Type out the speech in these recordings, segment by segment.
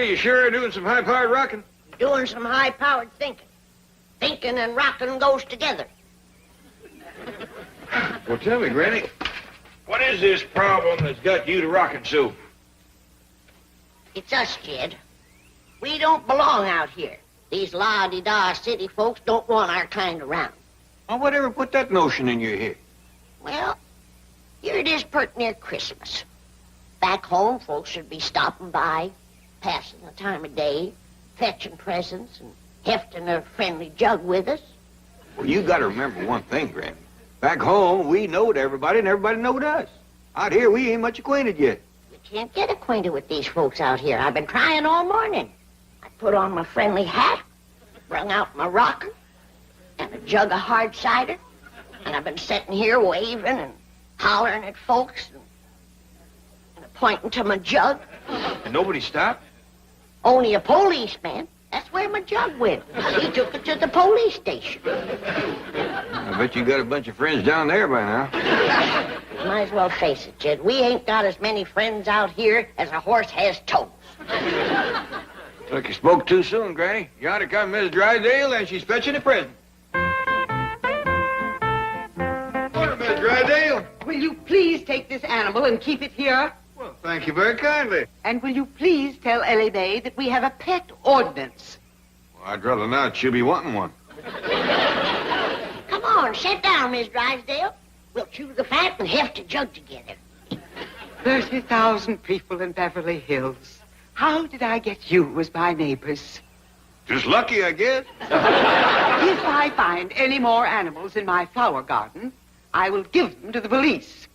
Granny, you sure are doing some high-powered rocking? Doing some high-powered thinking. Thinking and rocking goes together. Well, tell me, Granny, what is this problem that's got you to rocking so? It's us, Jed. We don't belong out here. These la-di-da city folks don't want our kind around. Well, whatever put that notion in your head? Well, here it is pert near Christmas. Back home, folks should be stopping by, passing the time of day, fetching presents, and hefting a friendly jug with us. Well, you got to remember one thing, Granny. Back home, we knowed everybody, and everybody knowed us. Out here, we ain't much acquainted yet. You can't get acquainted with these folks out here. I've been trying all morning. I put on my friendly hat, brung out my rocker, and a jug of hard cider, and I've been sitting here waving and hollering at folks and pointing to my jug. And nobody stopped? Only a policeman. That's where my jug went. He took it to the police station. I bet you got a bunch of friends down there by now. Might as well face it, Jed. We ain't got as many friends out here as a horse has toes. Look, you spoke too soon, Granny. You ought to come Miss Drydale, and she's fetching a present. Morning, Miss Drydale. Will you please take this animal and keep it here? Well, thank you very kindly. And will you please tell Ellie Mae that we have a pet ordinance? Well, I'd rather not. She'll be wanting one. Come on, sit down, Miss Drysdale. We'll chew the fat and heft a jug together. 30,000 people in Beverly Hills. How did I get you as my neighbors? Just lucky, I guess. If I find any more animals in my flower garden, I will give them to the police.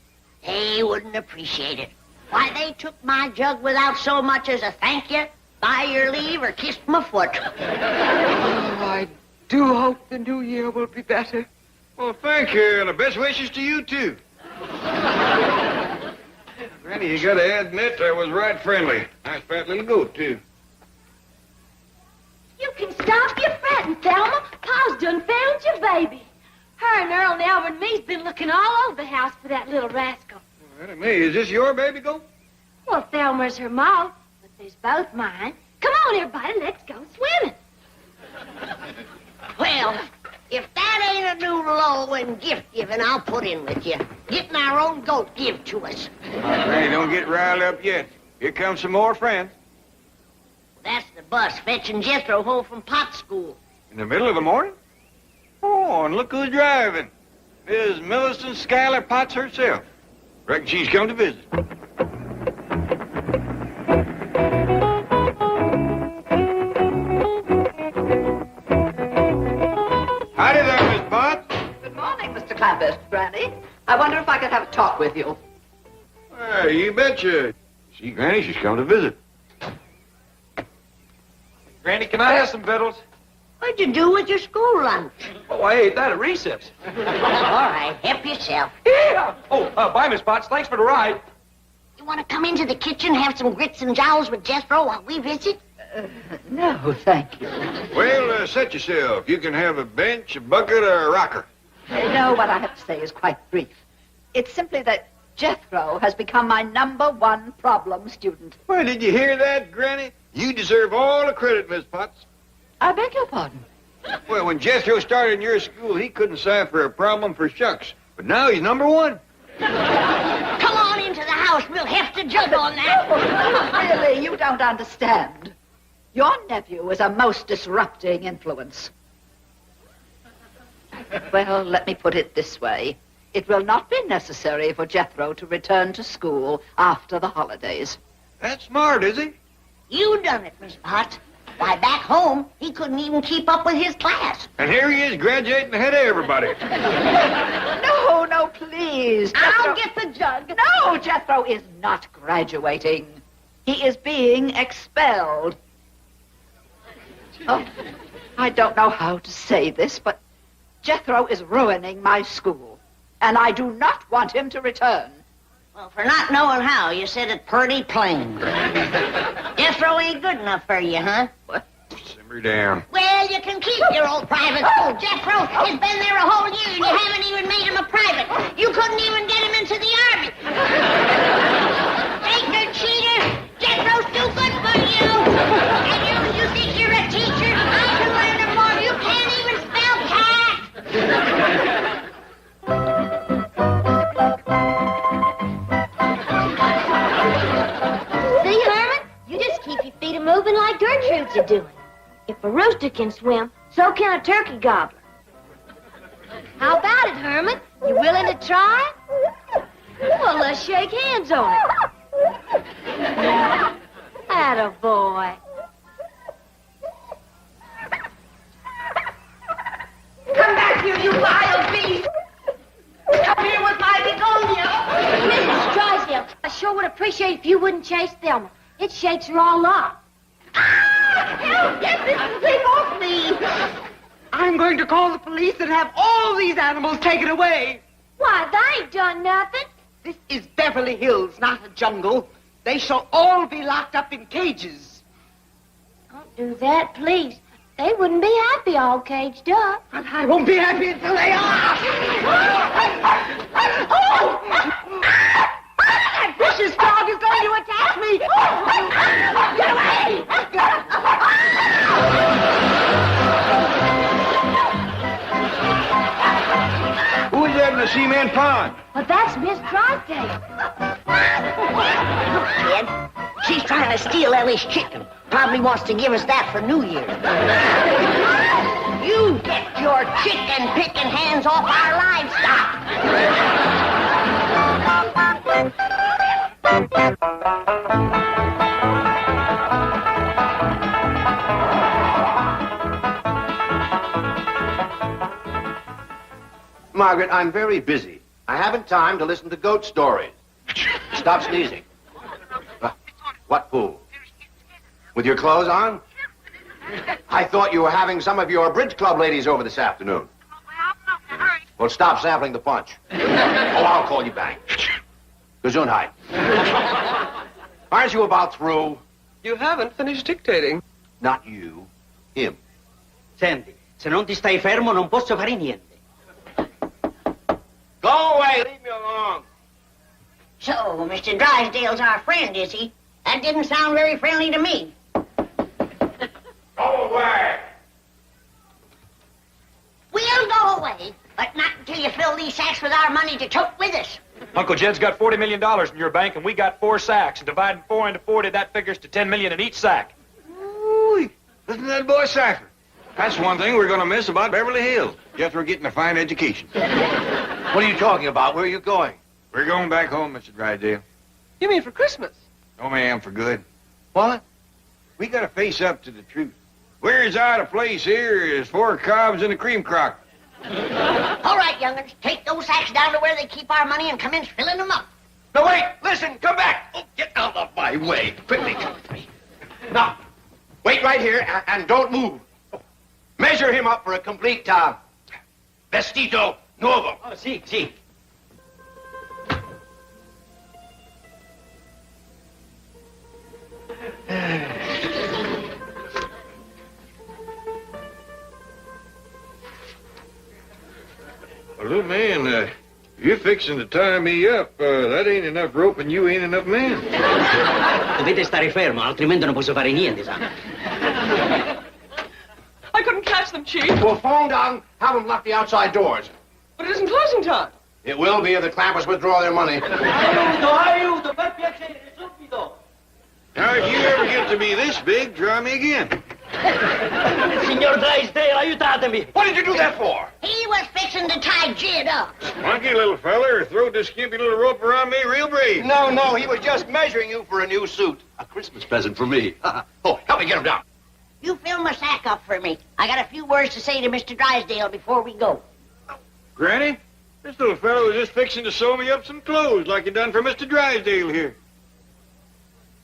They wouldn't appreciate it. Why, they took my jug without so much as a thank you, by your leave, or kissed my foot. Oh, I do hope the new year will be better. Well, thank you, and the best wishes to you, too. Granny, you gotta admit I was right friendly. Nice fat little goat, too. You can stop your fretting, Thelma. Pa's done found your baby. Her and Earl and Elmer and me's been looking all over the house for that little rascal. Well, that ain't me. Is this your baby goat? Well, Thelma's her ma, but there's both mine. Come on, everybody, let's go swimming. Well, if that ain't a new low in gift giving, I'll put in with you. Getting our own goat give to us. Granny, don't get riled up yet. Here comes some more friends. That's the bus fetching Jethro home from pot school. In the middle of the morning? Oh, and look who's driving. Miss Millicent Schuyler Potts herself. Reckon she's come to visit. Howdy there, Miss Potts. Good morning, Mr. Clampett, Granny. I wonder if I could have a talk with you. Well, you betcha. See, Granny, she's come to visit. Granny, can I have some victuals? What'd you do with your school lunch? Oh, I ate that at recess. All right, help yourself. Yeah. Oh, bye, Miss Potts. Thanks for the ride. You want to come into the kitchen, have some grits and jowls with Jethro while we visit? No, thank you. Well, set yourself. You can have a bench, a bucket, or a rocker. No, what I have to say is quite brief. It's simply that Jethro has become my #1 problem student. Well, did you hear that, Granny? You deserve all the credit, Miss Potts. I beg your pardon. Well, when Jethro started in your school, he couldn't cipher a problem for shucks. But now he's #1. Come on into the house. We'll heft a jug on that. Really, you don't understand. Your nephew is a most disrupting influence. Well, let me put it this way. It will not be necessary for Jethro to return to school after the holidays. That's smart, is he? You done it, Miss Potts. Why, back home, he couldn't even keep up with his class. And here he is graduating ahead of everybody. No, please. I'll get the jug. No, Jethro is not graduating. He is being expelled. Oh, I don't know how to say this, but Jethro is ruining my school, and I do not want him to return. Well, for not knowing how, you said it pretty plain. Jethro ain't good enough for you, huh? What? Simmer down. Well, you can keep your old private school. Jethro has been there a whole year, and you haven't even made him a private. You couldn't even get him into the army. Faker, cheater, Jethro's too good for you. And you think you're a teacher? I can learn them more. You can't even spell cat. See, Herman? You just keep your feet moving like Gertrude's are doing. If a rooster can swim, so can a turkey gobbler. How about it, Herman? You willing to try? Well, let's shake hands on it. Attaboy. Come back here, you wild beast! Come here with my begonia! Mrs. Drysdale, I sure would appreciate if you wouldn't chase Thelma. It shakes her all up. Help! Get this thing off me! I'm going to call the police and have all these animals taken away. Why, they ain't done nothing. This is Beverly Hills, not a jungle. They shall all be locked up in cages. Don't do that, please. They wouldn't be happy all caged up. But I won't be happy until they are. Oh! That vicious dog is going to attack me. Get away! Who is that in the cement pond? But that's Miss Drysdale. Look, kid, she's trying to steal Ellie's chicken. Probably wants to give us that for New Year. You get your chicken-picking hands off our livestock. Margaret, I'm very busy. I haven't time to listen to goat stories. Stop sneezing. What pool? With your clothes on? I thought you were having some of your bridge club ladies over this afternoon. Well, stop sampling the punch. Oh, I'll call you back. Gesundheit. Aren't you about through? You haven't finished dictating. Not you. Him. Senti, se non ti stai fermo non posso fare niente. Go away. Leave me alone. So, Mr. Drysdale's our friend, is he? That didn't sound very friendly to me. Go away. We'll go away, but not until you fill these sacks with our money to tote with us. Uncle Jed's got $40 million in your bank, and we got 4 sacks. And dividing 4 into 40, that figures to $10 million in each sack. Ooh, listen to that boy Cypher. That's one thing we're going to miss about Beverly Hills. Jethro getting a fine education. What are you talking about? Where are you going? We're going back home, Mr. Drysdale. You mean for Christmas? No, ma'am, for good. What? We got to face up to the truth. We're as out of place here as 4 cobs in a cream crock. All right, young'uns, take those sacks down to where they keep our money and commence filling them up. No, wait. Listen. Come back. Oh, get out of my way. Quickly. Come with me. Now, wait right here and don't move. Measure him up for a complete vestito nuovo. Oh, sì, sì. Well, little man, you're fixing to tie me up. That ain't enough rope and you ain't enough man. Dovete stare fermo, altrimenti non posso fare niente, sa? I couldn't catch them, Chief. Well, phone down. Have them lock the outside doors. But it isn't closing time. It will be if the Clampetts withdraw their money. Aiuto, per piacere, subito. Now, if you ever get to be this big, try me again. Signor Drysdale, aiutatemi. What did you do that for? He was fixing to tie Jid up. Monkey, little feller, throw this skimpy little rope around me real brave. No, he was just measuring you for a new suit. A Christmas present for me. Oh, help me get him down. You fill my sack up for me. I got a few words to say to Mr. Drysdale before we go. Granny, this little fellow was just fixing to sew me up some clothes like you done for Mr. Drysdale here.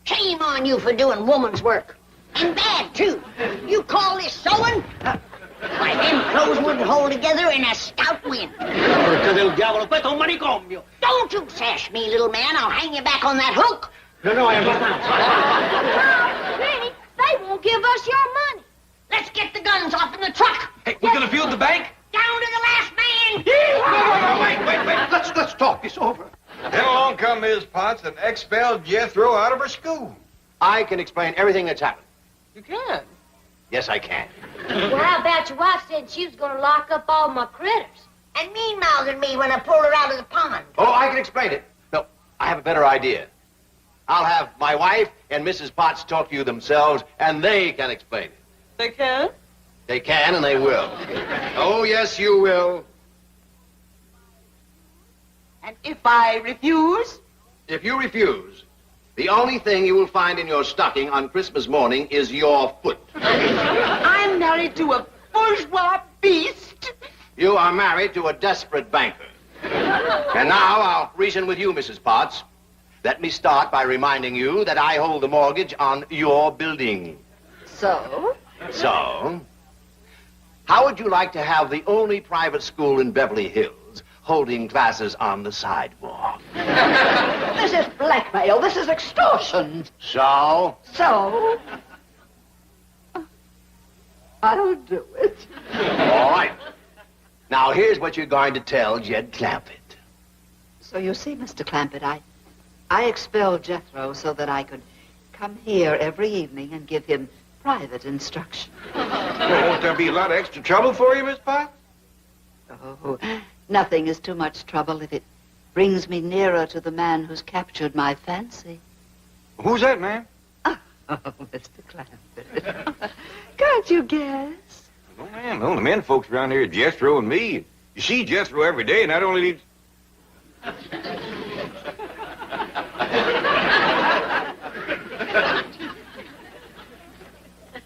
Shame on you for doing woman's work. And bad, too. You call this sewing? Why, them clothes wouldn't hold together in a stout wind. Porca del diavolo, questo è un manicomio. Don't you sass me, little man. I'll hang you back on that hook. No, I understand. Granny, they won't give us your money. Let's get the guns off in the truck. Hey, we're gonna field the bank? Down to the last man. No, wait. Let's talk this over. Then along come Ms. Potts and expelled Jethro out of her school. I can explain everything that's happened. You can. Yes, I can. Well, how about your wife said she was going to lock up all my critters? And mean-mouthing me when I pulled her out of the pond. Oh, I can explain it. No, I have a better idea. I'll have my wife and Mrs. Potts talk to you themselves, and they can explain it. They can? They can, and they will. Oh, yes, you will. And if I refuse? If you refuse, the only thing you will find in your stocking on Christmas morning is your foot. I'm married to a bourgeois beast. You are married to a desperate banker. And now I'll reason with you, Mrs. Potts. Let me start by reminding you that I hold the mortgage on your building. So? So, how would you like to have the only private school in Beverly Hills holding classes on the sidewalk? This is blackmail. This is extortion. So? So? I'll do it. All right. Now, here's what you're going to tell Jed Clampett. So you see, Mr. Clampett, I expelled Jethro so that I could come here every evening and give him private instruction. Well, won't there be a lot of extra trouble for you, Miss Potts? Oh, nothing is too much trouble if it brings me nearer to the man who's captured my fancy. Who's that, ma'am? Oh, Mr. Clampett. Can't you guess? No, ma'am. The only men folks around here are Jethro and me. You see Jethro every day, and that only leaves...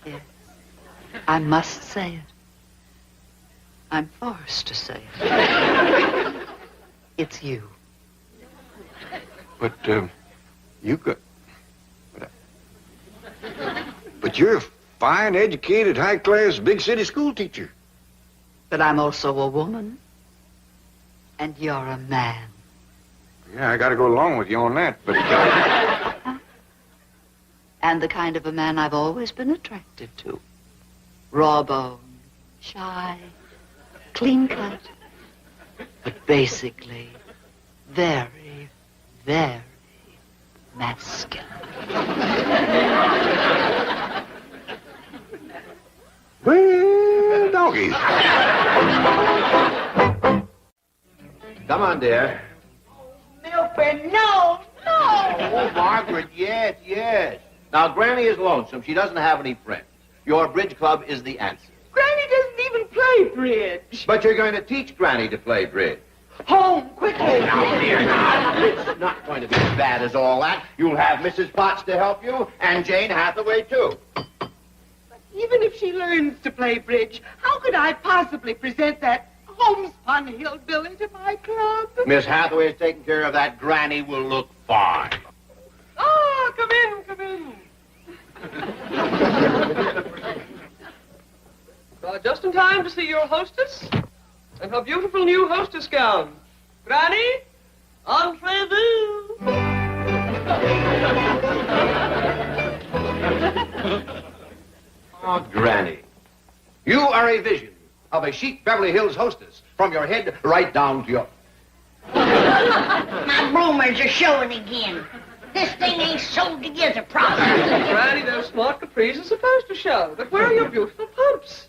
Yes, I must say it. I'm forced to say it. It's you. But, you got... But you're a fine, educated, high-class, big-city school teacher. But I'm also a woman. And you're a man. Yeah, I gotta go along with you on that, but... And the kind of a man I've always been attracted to. Raw-boned, shy, clean-cut. But basically, very, very masculine. Well, doggies. Come on, dear. Milford, no, no. Oh, Margaret, yes, yes. Now, Granny is lonesome. She doesn't have any friends. Your bridge club is the answer. Granny doesn't even play bridge. But you're going to teach Granny to play bridge. Home, quickly. Oh, now, dear, now. It's not going to be as bad as all that. You'll have Mrs. Potts to help you, and Jane Hathaway, too. Even if she learns to play bridge, how could I possibly present that homespun hillbilly to my club? Miss Hathaway is taking care of that. Granny will look fine. Oh, come in, come in. Just in time to see your hostess and her beautiful new hostess gown. Granny, entrez-vous. Oh, Granny, you are a vision of a chic Beverly Hills hostess, from your head right down to your... My bloomers are showing again. This thing ain't sewed together properly. Granny, those smart capris are supposed to show. But where are your beautiful pumps?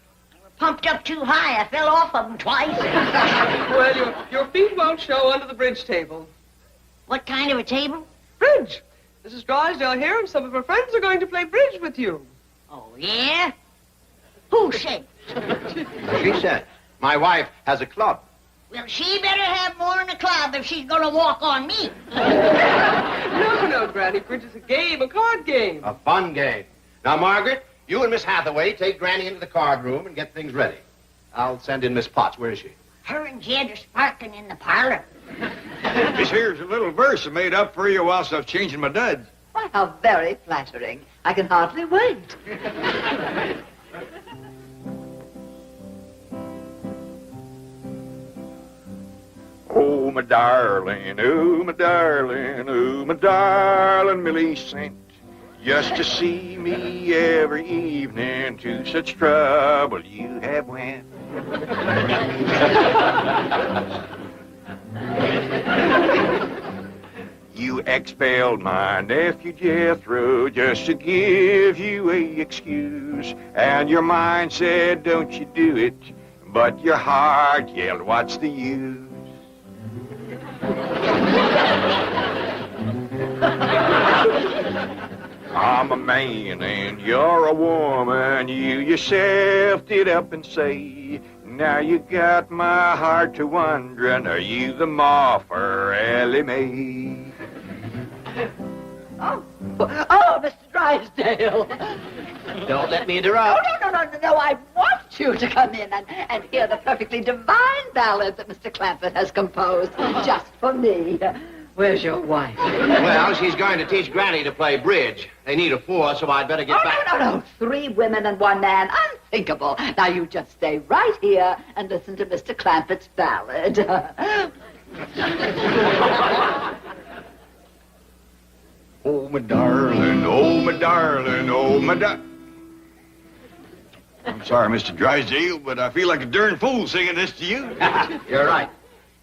Pumped up too high. I fell off of them twice. Well, your feet won't show under the bridge table. What kind of a table? Bridge. Mrs. Drysdale here and some of her friends are going to play bridge with you. Oh, yeah? Who said? She said, my wife has a club. Well, she better have more than a club if she's going to walk on me. No, Granny. Bridge is a game, a card game. A fun game. Now, Margaret, you and Miss Hathaway take Granny into the card room and get things ready. I'll send in Miss Potts. Where is she? Her and Jed are sparking in the parlor. This here's a little verse I made up for you whilst I was changing my duds. Why, how very flattering. I can hardly wait. Oh, my darling, oh, my darling, oh, my darling Millie sent just to see me every evening. To such trouble you have went. You expelled my nephew Jethro just to give you a excuse. And your mind said, don't you do it. But your heart yelled, what's the use? I'm a man and you're a woman. You yourself did up and say, now you got my heart to wondering, are you the moth or Ellie Mae? Oh, Mr. Drysdale. Don't let me interrupt. No, I want you to come in and hear the perfectly divine ballad that Mr. Clampett has composed just for me. Where's your wife? Well, she's going to teach Granny to play bridge. They need a fourth, so I'd better get back. No. 3 women and 1 man. Unthinkable. Now, you just stay right here and listen to Mr. Clampett's ballad. Oh, my darling, oh, my darling, oh, my I'm sorry, Mr. Drysdale, but I feel like a darn fool singing this to you. You're right.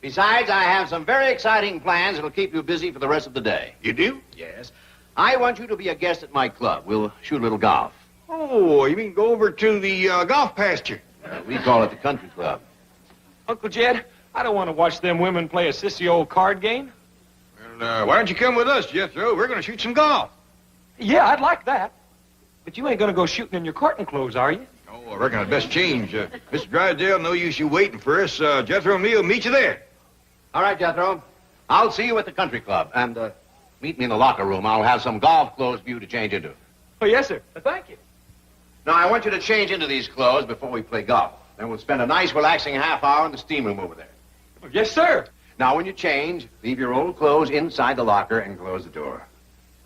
Besides, I have some very exciting plans that'll keep you busy for the rest of the day. You do? Yes. I want you to be a guest at my club. We'll shoot a little golf. Oh, you mean go over to the golf pasture? We call it the country club. Uncle Jed, I don't want to watch them women play a sissy old card game. Well, why don't you come with us, Jethro? We're going to shoot some golf. Yeah, I'd like that. But you ain't going to go shooting in your courting clothes, are you? Oh, I reckon I'd best change. Mr. Drysdale, no use you waiting for us. Jethro and me will meet you there. All right, Jethro. I'll see you at the country club. And meet me in the locker room. I'll have some golf clothes for you to change into. Oh, yes, sir. Thank you. Now, I want you to change into these clothes before we play golf. Then we'll spend a nice, relaxing half hour in the steam room over there. Oh, yes, sir. Now, when you change, leave your old clothes inside the locker and close the door.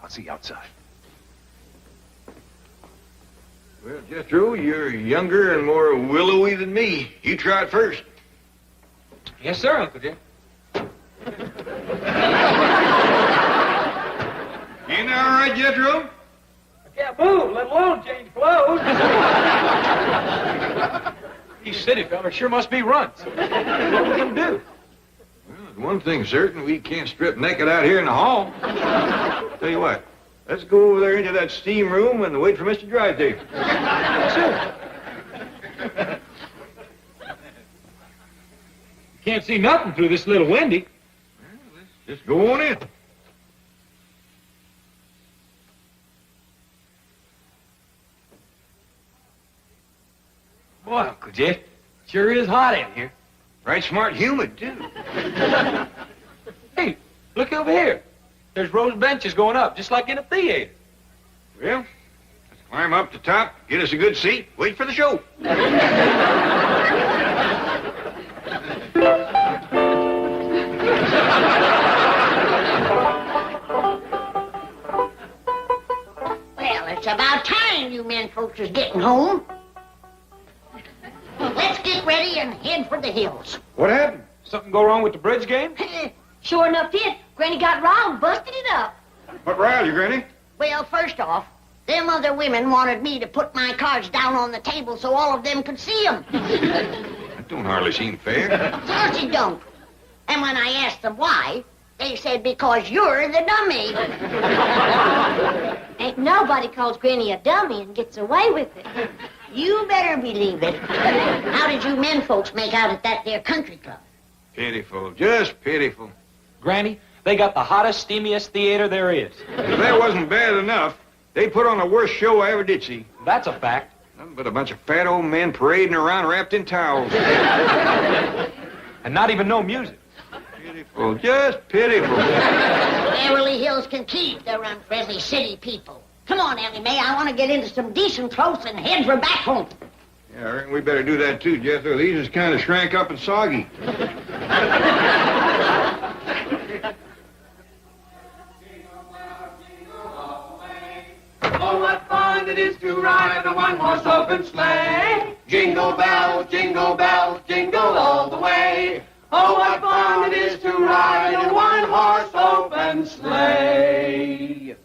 I'll see you outside. Well, Jethro, you're younger and more willowy than me. You try it first. Yes, sir, Uncle Jed. You know all right, Jethro? I can't move, let alone change clothes. These city fellas sure must be runts. What are we going to do? Well, there's one thing certain. We can't strip naked out here in the hall. Tell you what. Let's go over there into that steam room and wait for Mr. Drysdale. Sure. Can't see nothing through this little windy. Well, let's just go on in. Boy, Uncle Jed, sure is hot in here. Right smart humid, too. Hey, look over here. There's rows of benches going up, just like in a theater. Well, let's climb up the top, get us a good seat, wait for the show. Well, it's about time you men folks is getting home. Let's get ready and head for the hills. What happened? Something go wrong with the bridge game? Sure enough did. Granny got riled and busted it up. What riled you, Granny? Well, first off, them other women wanted me to put my cards down on the table so all of them could see them. That don't hardly seem fair. Of course it don't. And when I asked them why, they said because you're the dummy. Ain't nobody calls Granny a dummy and gets away with it. You better believe it. How did you men folks make out at that there country club? Pitiful, just pitiful. Granny, they got the hottest, steamiest theater there is. If that wasn't bad enough, they put on the worst show I ever did see. That's a fact. Nothing but a bunch of fat old men parading around wrapped in towels. And not even no music. Pitiful, just pitiful. Beverly Hills can keep their unfriendly city people. Come on, Ellie Mae, I want to get into some decent clothes and head for back home. Yeah, I reckon we better do that too, Jethro. These is kind of shrank up and soggy. Oh, what fun it is to ride in a one-horse open sleigh. Jingle bells, jingle bells, jingle all the way. Oh, what fun it is to ride in a one-horse open sleigh.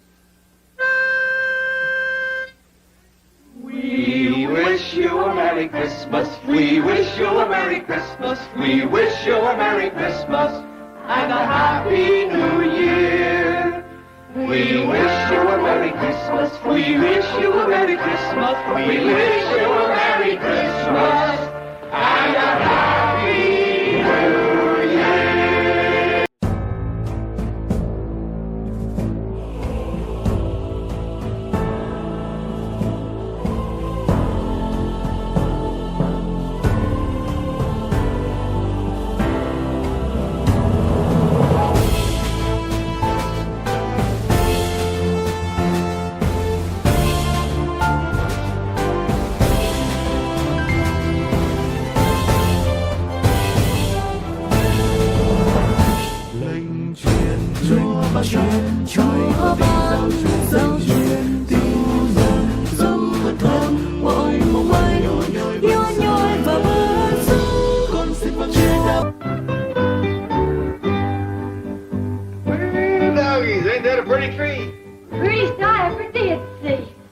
We wish you a Merry Christmas. We wish you a Merry Christmas. We wish you a Merry Christmas and a Happy New Year. We wish you a Merry Christmas. We wish you a Merry Christmas. We wish you a Merry Christmas and a Happy New Year.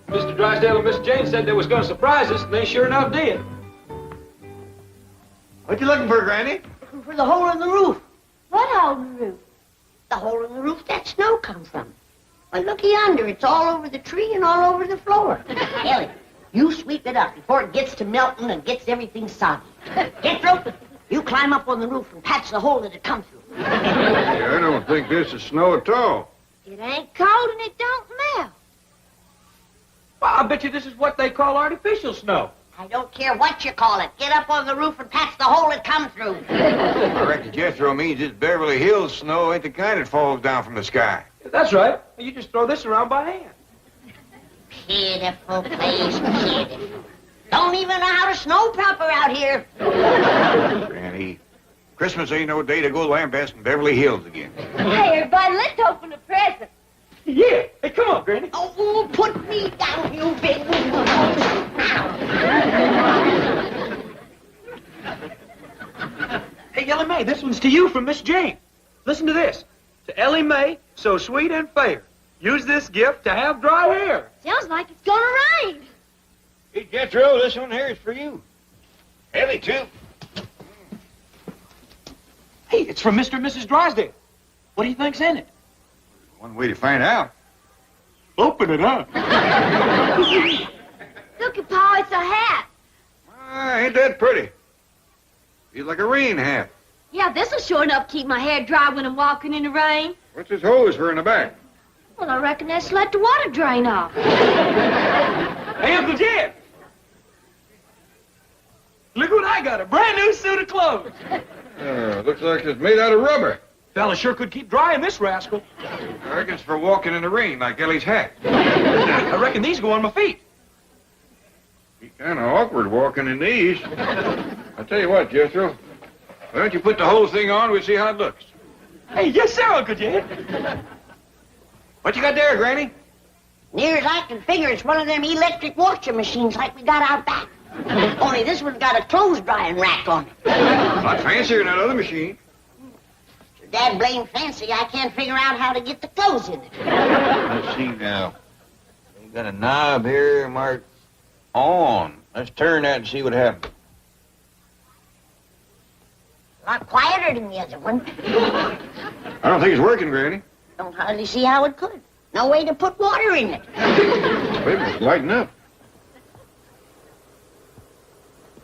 Mr. Drysdale and Miss Jane said they was going to surprise us, and they sure enough did. What you looking for, Granny? Looking for the hole in the roof. What hole in the roof? The hole in the roof that snow comes from. Well, looky yonder. It's all over the tree and all over the floor. Ellie, you sweep it up before it gets to melting and gets everything soggy. Jethro, you climb up on the roof and patch the hole that it comes through. I don't think this is snow at all. It ain't cold and it don't melt. Well, I bet you this is what they call artificial snow. I don't care what you call it. Get up on the roof and patch the hole it comes through. I reckon Jethro means this Beverly Hills snow ain't the kind that falls down from the sky. That's right. You just throw this around by hand. Pitiful place, pitiful. Don't even know how to snow proper out here. Granny, Christmas ain't no day to go lambasting Beverly Hills again. Hey, everybody, let's open a present. Yeah. Hey, come on, Granny. Oh, put me down, you big... Hey, Ellie Mae, this one's to you from Miss Jane. Listen to this. To Ellie Mae, so sweet and fair. Use this gift to have dry hair. Sounds like it's gonna rain. Hey, Jethro, this one here is for you. Ellie, too. Hey, it's from Mr. and Mrs. Drysdale. What do you think's in it? One way to find out. Open it up. Look at Pa, it's a hat. Ain't that pretty? Feels like a rain hat. Yeah, this'll sure enough keep my hair dry when I'm walking in the rain. What's this hose for in the back? Well, I reckon that's to let the water drain off. Hey, Uncle Jed. Look what I got, a brand new suit of clothes. Looks like it's made out of rubber. Fella sure could keep dry in this rascal. I reckon it's for walking in the rain like Ellie's hat. I reckon these go on my feet. Be kind of awkward walking in these. I'll tell you what, Jethro. Why don't you put the whole thing on? We'll see how it looks. Hey, yes, sir, Uncle Jed. What you got there, Granny? Near as I can figure, it's one of them electric washing machines like we got out back. Only this one's got a clothes drying rack on it. A lot fancier than that other machine. So dad blame fancy, I can't figure out how to get the clothes in it. Let's see now. We got a knob here marked on. Let's turn that and see what happens. A lot quieter than the other one. I don't think it's working, Granny. Don't hardly see how it could. No way to put water in it. Wait a minute, lighten up.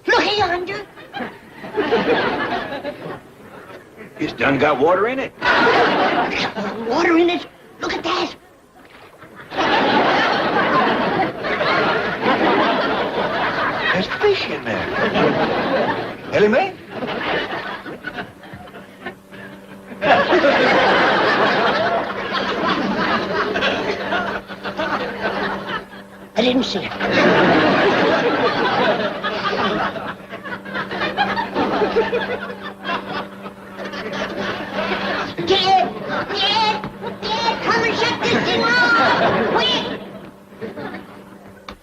Look yonder. It's done got water in it. Water in it? Look at that. There's fish in there. Ellie Mae? I didn't see it. Dad, come and shut this thing off. Quick.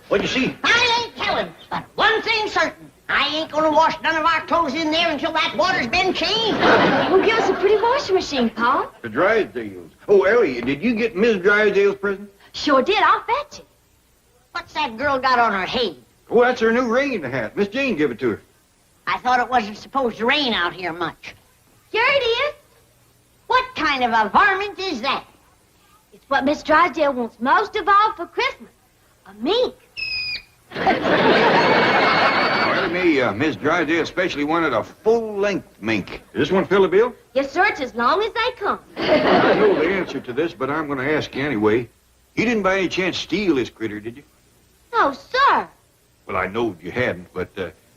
What'd you see? I ain't telling, but one thing's certain. I ain't gonna wash none of our clothes in there until that water's been changed. Well, give us a pretty washing machine, Pa. The Drysdales. Oh, Ellie, did you get Miss Drysdale's present? Sure did. I'll fetch it. What's that girl got on her head? Oh, that's her new rain hat. Miss Jane gave it to her. I thought it wasn't supposed to rain out here much. Here it is. What kind of a varmint is that? It's what Miss Drysdale wants most of all for Christmas. A mink. Well, Miss Drysdale especially wanted a full-length mink. Is this one fill the bill? Yes, sir, it's as long as they come. I know the answer to this, but I'm going to ask you anyway. You didn't by any chance steal this critter, did you? No, sir. Well, I know you hadn't, but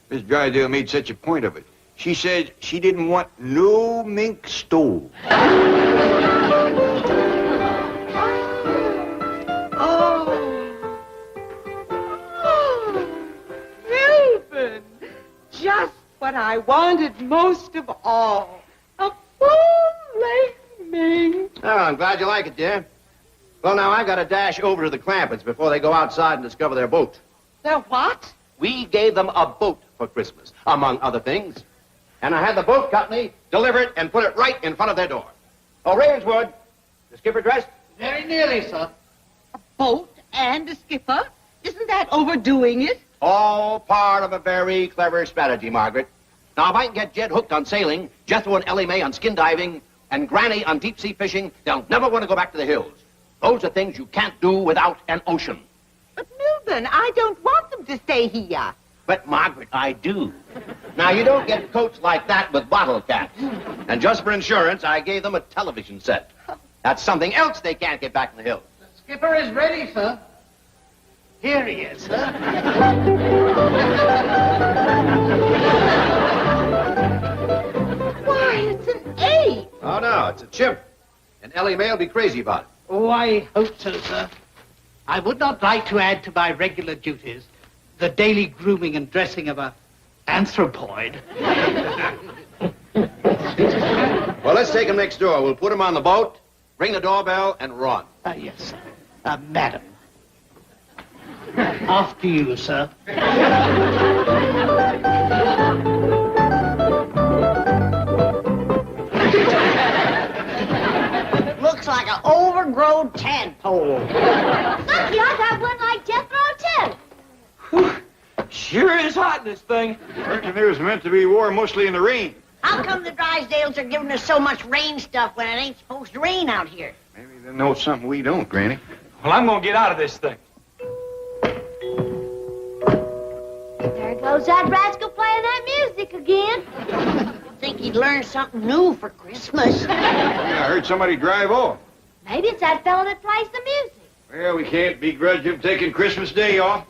Miss Drysdale made such a point of it. She said she didn't want no mink stole. Reuben, just what I wanted most of all. A full-length mink. Oh, I'm glad you like it, dear. Well, now, I got to dash over to the Clampetts before they go outside and discover their boat. Their what? We gave them a boat for Christmas, among other things. And I had the boat company deliver it and put it right in front of their door. Oh, Ravenswood, the skipper dressed? Very nearly, sir. A boat and a skipper? Isn't that overdoing it? All part of a very clever strategy, Margaret. Now, if I can get Jed hooked on sailing, Jethro and Ellie Mae on skin diving, and Granny on deep-sea fishing, they'll never want to go back to the hills. Those are things you can't do without an ocean. But, Milburn, I don't want them to stay here. But, Margaret, I do. Now, you don't get coats like that with bottle caps. And just for insurance, I gave them a television set. That's something else they can't get back in the hills. The skipper is ready, sir. Here he is, sir. Why, it's an ape. Oh, no, it's a chimp. And Ellie Mae will be crazy about it. Oh, I hope so, sir. I would not like to add to my regular duties the daily grooming and dressing of a anthropoid. Well, let's take him next door. We'll put him on the boat, ring the doorbell, and run. Yes, sir. Madam. After you, sir. Looks like an overgrown tadpole. Lucky, I got one like Jethro, too. Sure is hot in this thing. Reckon it was meant to be wore mostly in the rain. How come the Drysdales are giving us so much rain stuff when it ain't supposed to rain out here? Maybe they know something we don't, Granny. Well, I'm going to get out of this thing. There goes that rascal playing that music again. I think he'd learn something new for Christmas. Yeah, I heard somebody drive off. Maybe it's that fella that plays the music. Well, we can't begrudge him taking Christmas Day off.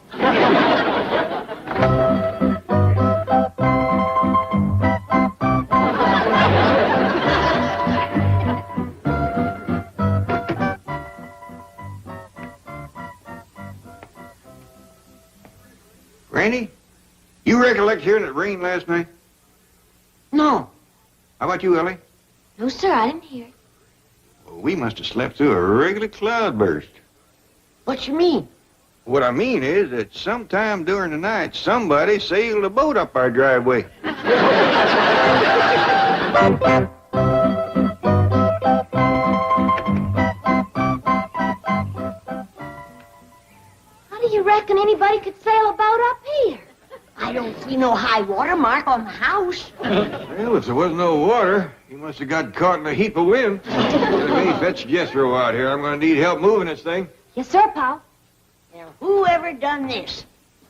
Granny, you recollect hearing it rain last night? No. How about you, Ellie? No, sir, I didn't hear it. Well, we must have slept through a regular cloudburst. What you mean? What I mean is that sometime during the night, somebody sailed a boat up our driveway. How do you reckon anybody could sail a boat up here? I don't see no high water mark on the house. Well, if there wasn't no water, he must have got caught in a heap of wind. Let me fetch Jethro out here. I'm going to need help moving this thing. Yes, sir, Pa. Now, whoever done this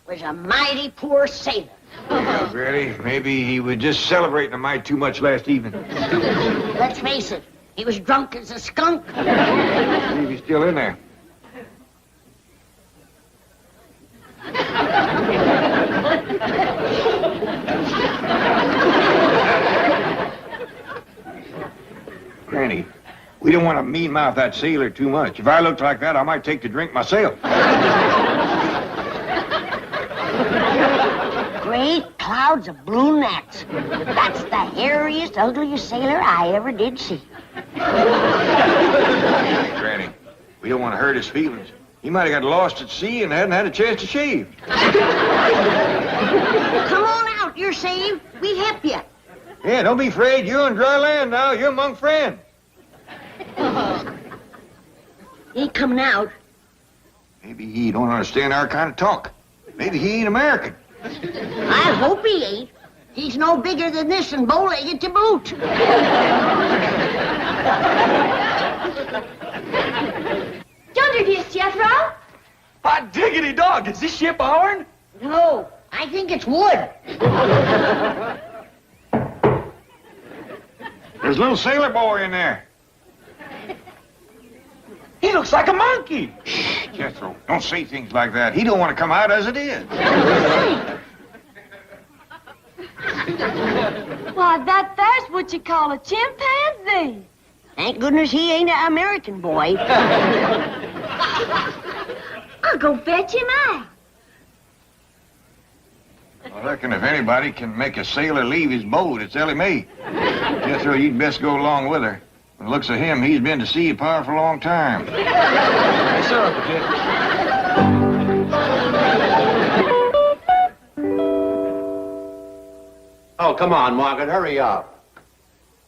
was a mighty poor sailor. Well, Granny, maybe he was just celebrating a mite too much last evening. Let's face it, he was drunk as a skunk. I believe he's still in there. Granny, we don't want to mean-mouth that sailor too much. If I looked like that, I might take to drink myself. Great clouds of blue gnats. That's the hairiest, ugliest sailor I ever did see. Granny, we don't want to hurt his feelings. He might have got lost at sea and hadn't had a chance to shave. Come on out, you're saved. We help you. Yeah, don't be afraid. You're on dry land now. You're among friends. He ain't coming out. Maybe he don't understand our kind of talk. Maybe he ain't American. I hope he ain't. He's no bigger than this and bow-legged to boot. Yonder it is, Jethro. Hot diggity dog, is this ship iron? No, I think it's wood. There's a little sailor boy in there. He looks like a monkey. Jethro, don't say things like that. He don't want to come out as it is. Why, that there's what you call a chimpanzee. Thank goodness he ain't an American boy. I'll go fetch him out. I reckon if anybody can make a sailor leave his boat, it's Ellie Mae. Jethro, you'd best go along with her. From the looks of him, he's been to sea a powerful long time. Yes, sir, Uncle Jethro. Oh, come on, Margaret, hurry up.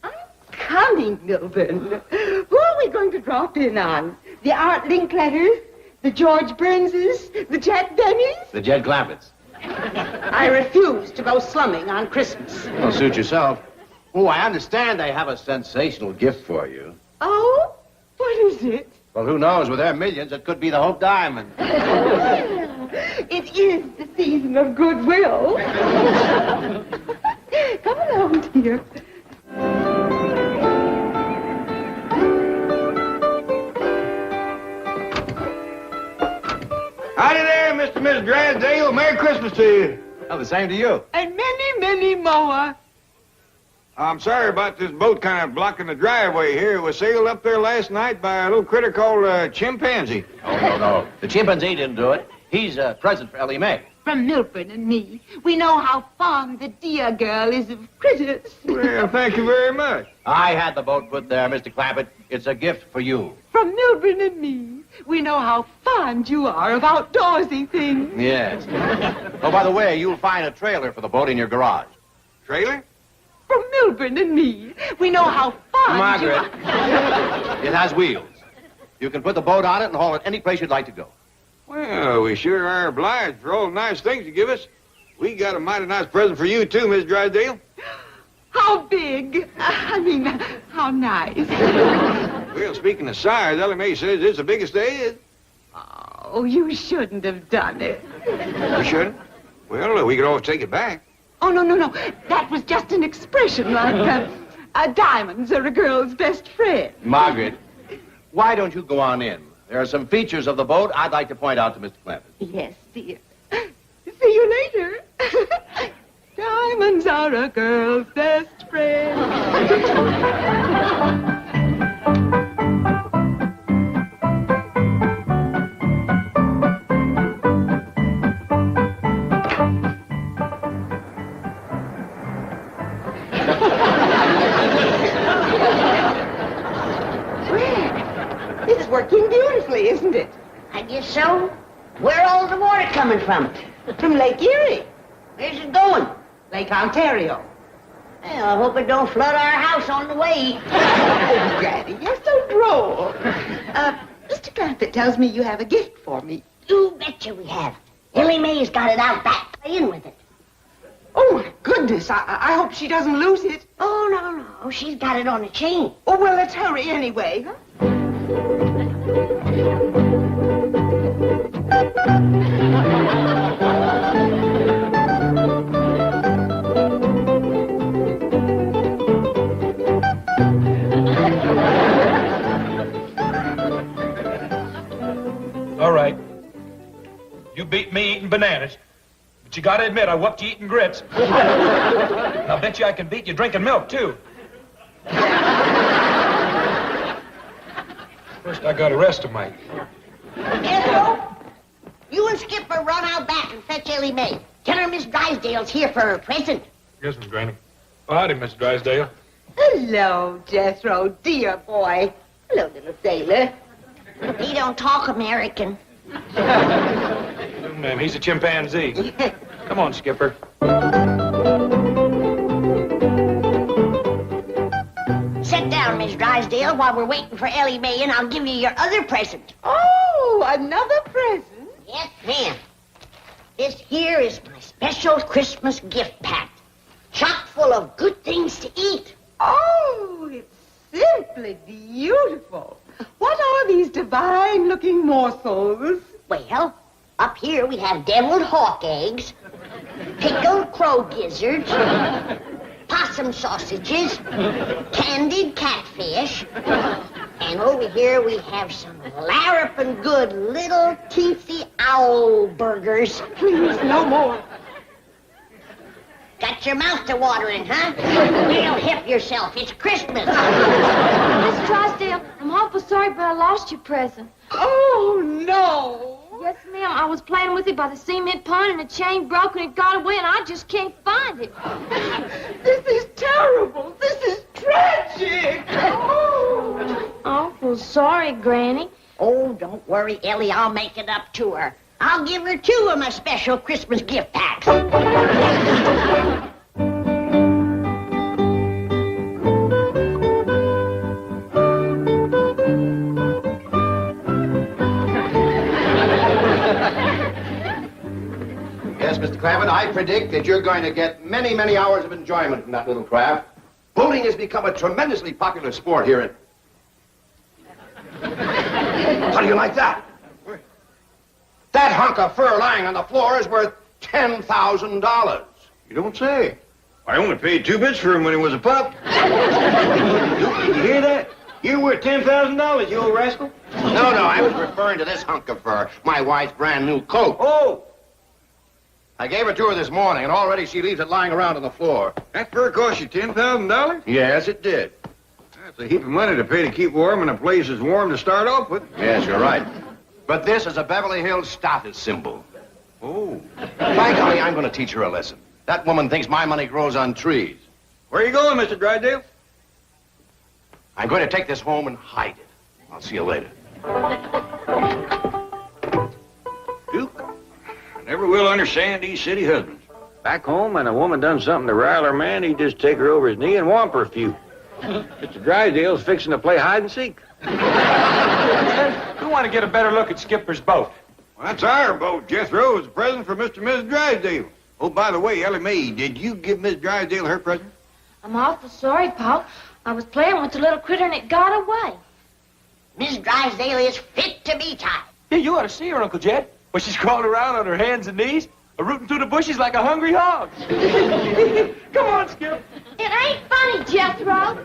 I'm coming, Milburn. Who are we going to drop in on? The Art Linkletters? The George Burnses? The Jack Bennies? The Jed Clampetts. I refuse to go slumming on Christmas. Well, suit yourself. Oh, I understand they have a sensational gift for you. Oh? What is it? Well, who knows? With their millions, it could be the Hope Diamond. Well, it is the season of goodwill. Come along, dear. Howdy there, Mr. and Mrs. Drysdale. Merry Christmas to you. Oh, the same to you. And many, many more. I'm sorry about this boat kind of blocking the driveway here. It was sailed up there last night by a little critter called a chimpanzee. Oh, no. The chimpanzee didn't do it. He's a present for Ellie Mae. From Milburn and me, we know how fond the dear girl is of critters. Well, thank you very much. I had the boat put there, Mr. Clampett. It's a gift for you. From Milburn and me, we know how fond you are of outdoorsy things. Yes. Oh, by the way, you'll find a trailer for the boat in your garage. Trailer? From Milburn and me, we know how fond Margaret, you are. it has wheels. You can put the boat on it and haul it any place you'd like to go. Well, we sure are obliged for all the nice things you give us. We got a mighty nice present for you, too, Miss Drysdale. How big? I mean, how nice. Well, speaking of size, Ellie Mae says it's the biggest there is. Oh, you shouldn't have done it. We shouldn't? Well, we could always take it back. Oh, no. That was just an expression like diamonds are a girl's best friend. Margaret, why don't you go on in? There are some features of the boat I'd like to point out to Mr. Clampett. Yes, dear. See you later. Diamonds are a girl's best friend. This is working beautifully, isn't it? I guess so. Where all the water coming from? From Lake Erie, Where's it going? Lake Ontario. Well, I hope it don't flood our house on the way. Oh, Daddy, you're so droll. Mr. Clampett tells me you have a gift for me. You betcha we have. Ellie Mae's got it out back, playing with it. Oh, my goodness, I hope she doesn't lose it. Oh, no. She's got it on a chain. Oh, well, let's hurry anyway, huh? All right. You beat me eating bananas. But you gotta admit, I whooped you eating grits. And I bet you I can beat you drinking milk, too. First, I gotta rest a mite. Jethro, you and Skipper run out back and fetch Ellie Mae. Tell her Miss Drysdale's here for her present. Yes, Miss Granny. Oh, howdy, Miss Drysdale. Hello, Jethro, dear boy. Hello, little sailor. He don't talk American. No, ma'am, he's a chimpanzee. Come on, Skipper. Sit down, Miss Drysdale, while we're waiting for Ellie Mae, and I'll give you your other present. Oh, another present? Yes, ma'am. This here is my special Christmas gift pack, chock full of good things to eat. Oh, it's simply beautiful. What are these divine-looking morsels? Well, up here we have deviled hawk eggs, pickled crow gizzards, possum sausages, candied catfish, and over here we have some larrapin' good little teensy owl burgers. Please, no more. Got your mouth to watering, huh? Well, help yourself. It's Christmas. Miss Drysdale, I'm awful sorry, but I lost your present. Oh, no. Yes, ma'am. I was playing with it by the cement pond, and the chain broke, and it got away, and I just can't find it. This is terrible. This is tragic. Oh. Awful sorry, Granny. Oh, don't worry, Ellie. I'll make it up to her. I'll give her 2 of my special Christmas gift packs. Yes, Mr. Clampett, I predict that you're going to get many, many hours of enjoyment from that little craft. Boating has become a tremendously popular sport here in... How do you like that? That hunk of fur lying on the floor is worth $10,000. You don't say. I only paid 2 bits for him when he was a pup. You hear that? You're worth $10,000, you old rascal. No, I was referring to this hunk of fur, my wife's brand new coat. Oh, I gave it to her this morning, and already she leaves it lying around on the floor. that fur cost you $10,000? Yes, it did. That's a heap of money to pay to keep warm, and a place is warm to start off with. Yes, you're right. But this is a Beverly Hills status symbol. Oh. By golly, I'm going to teach her a lesson. That woman thinks my money grows on trees. Where are you going, Mr. Drysdale? I'm going to take this home and hide it. I'll see you later. Duke, I never will understand these city husbands. Back home, when a woman done something to rile her man, he'd just take her over his knee and whomp her a few. Mr. Drysdale's fixing to play hide and seek. We want to get a better look at Skipper's boat. Well, that's our boat, Jethro. It's a present for Mr. and Mrs. Drysdale. Oh, by the way, Ellie Mae, did you give Miss Drysdale her present? I'm awful sorry, Pop. I was playing with the little critter, and it got away. Miss Drysdale is fit to be tied. Yeah, you ought to see her, Uncle Jed. Well, she's crawling around on her hands and knees, rooting through the bushes like a hungry hog. Come on, Skip. It ain't funny, Jethro.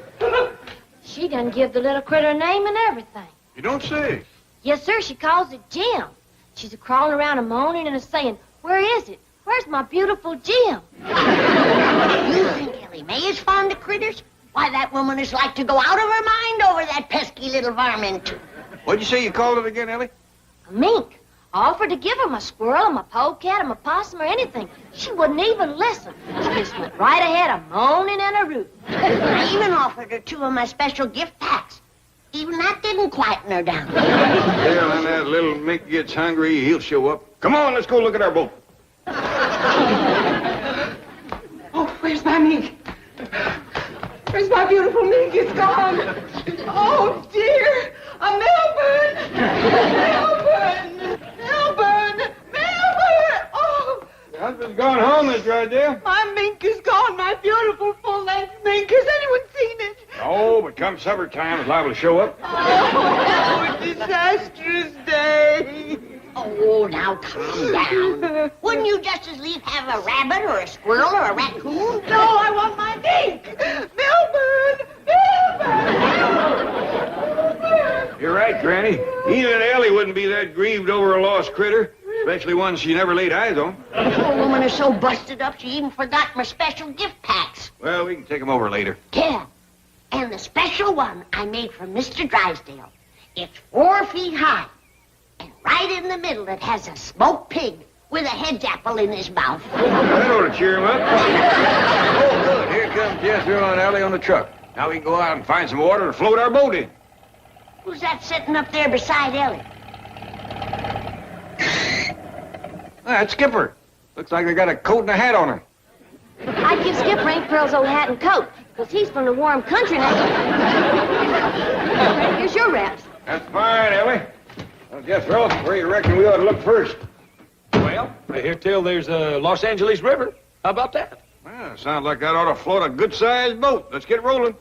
She done give the little critter a name and everything. You don't say. Yes, sir, she calls it Jim. She's a-crawling around a-moaning and a-saying, where is it? Where's my beautiful Jim? You think Ellie Mae is fond of critters? Why, that woman is like to go out of her mind over that pesky little varmint. What'd you say you called it again, Ellie? A mink. I offered to give her my squirrel, my polecat, my possum, or anything. She wouldn't even listen. She just went right ahead a-moaning and a-rooting. I even offered her 2 of my special gift packs. Even that didn't quieten her down. Well, when that little mink gets hungry, he'll show up. Come on, let's go look at our boat. Oh, where's my mink? Where's my beautiful mink? It's gone. Oh, dear. Melbourne! Melbourne! Oh! Your husband's gone home, Miss Drysdale. My mink is gone. My beautiful full-length mink. Has anyone seen it? Oh, but come supper time, it's liable to show up. Oh, disastrous day. Oh, now calm down. Wouldn't you just as lief have a rabbit or a squirrel or a raccoon? No, I want my mink. Melbourne! You're right, Granny. Even Ellie wouldn't be that grieved over a lost critter, especially one she never laid eyes on. The poor woman is so busted up she even forgot my special gift packs. Well, we can take them over later. Yeah. And the special one I made for Mr. Drysdale. It's 4 feet high. And right in the middle it has a smoked pig with a hedge apple in his mouth. That ought to cheer him up. Oh, good. Here comes Jethro and Ellie on the truck. Now we can go out and find some water to float our boat in. Who's that sitting up there beside Ellie? That's Skipper. Looks like they got a coat and a hat on her. I'd give Skipper Aunt Pearl's old hat and coat, because he's from the warm country now. Here's your wraps. That's fine, Ellie. Well, Jethro, where you reckon we ought to look first? Well, I hear tell there's a Los Angeles River. How about that? Well, sounds like that ought to float a good-sized boat. Let's get rolling.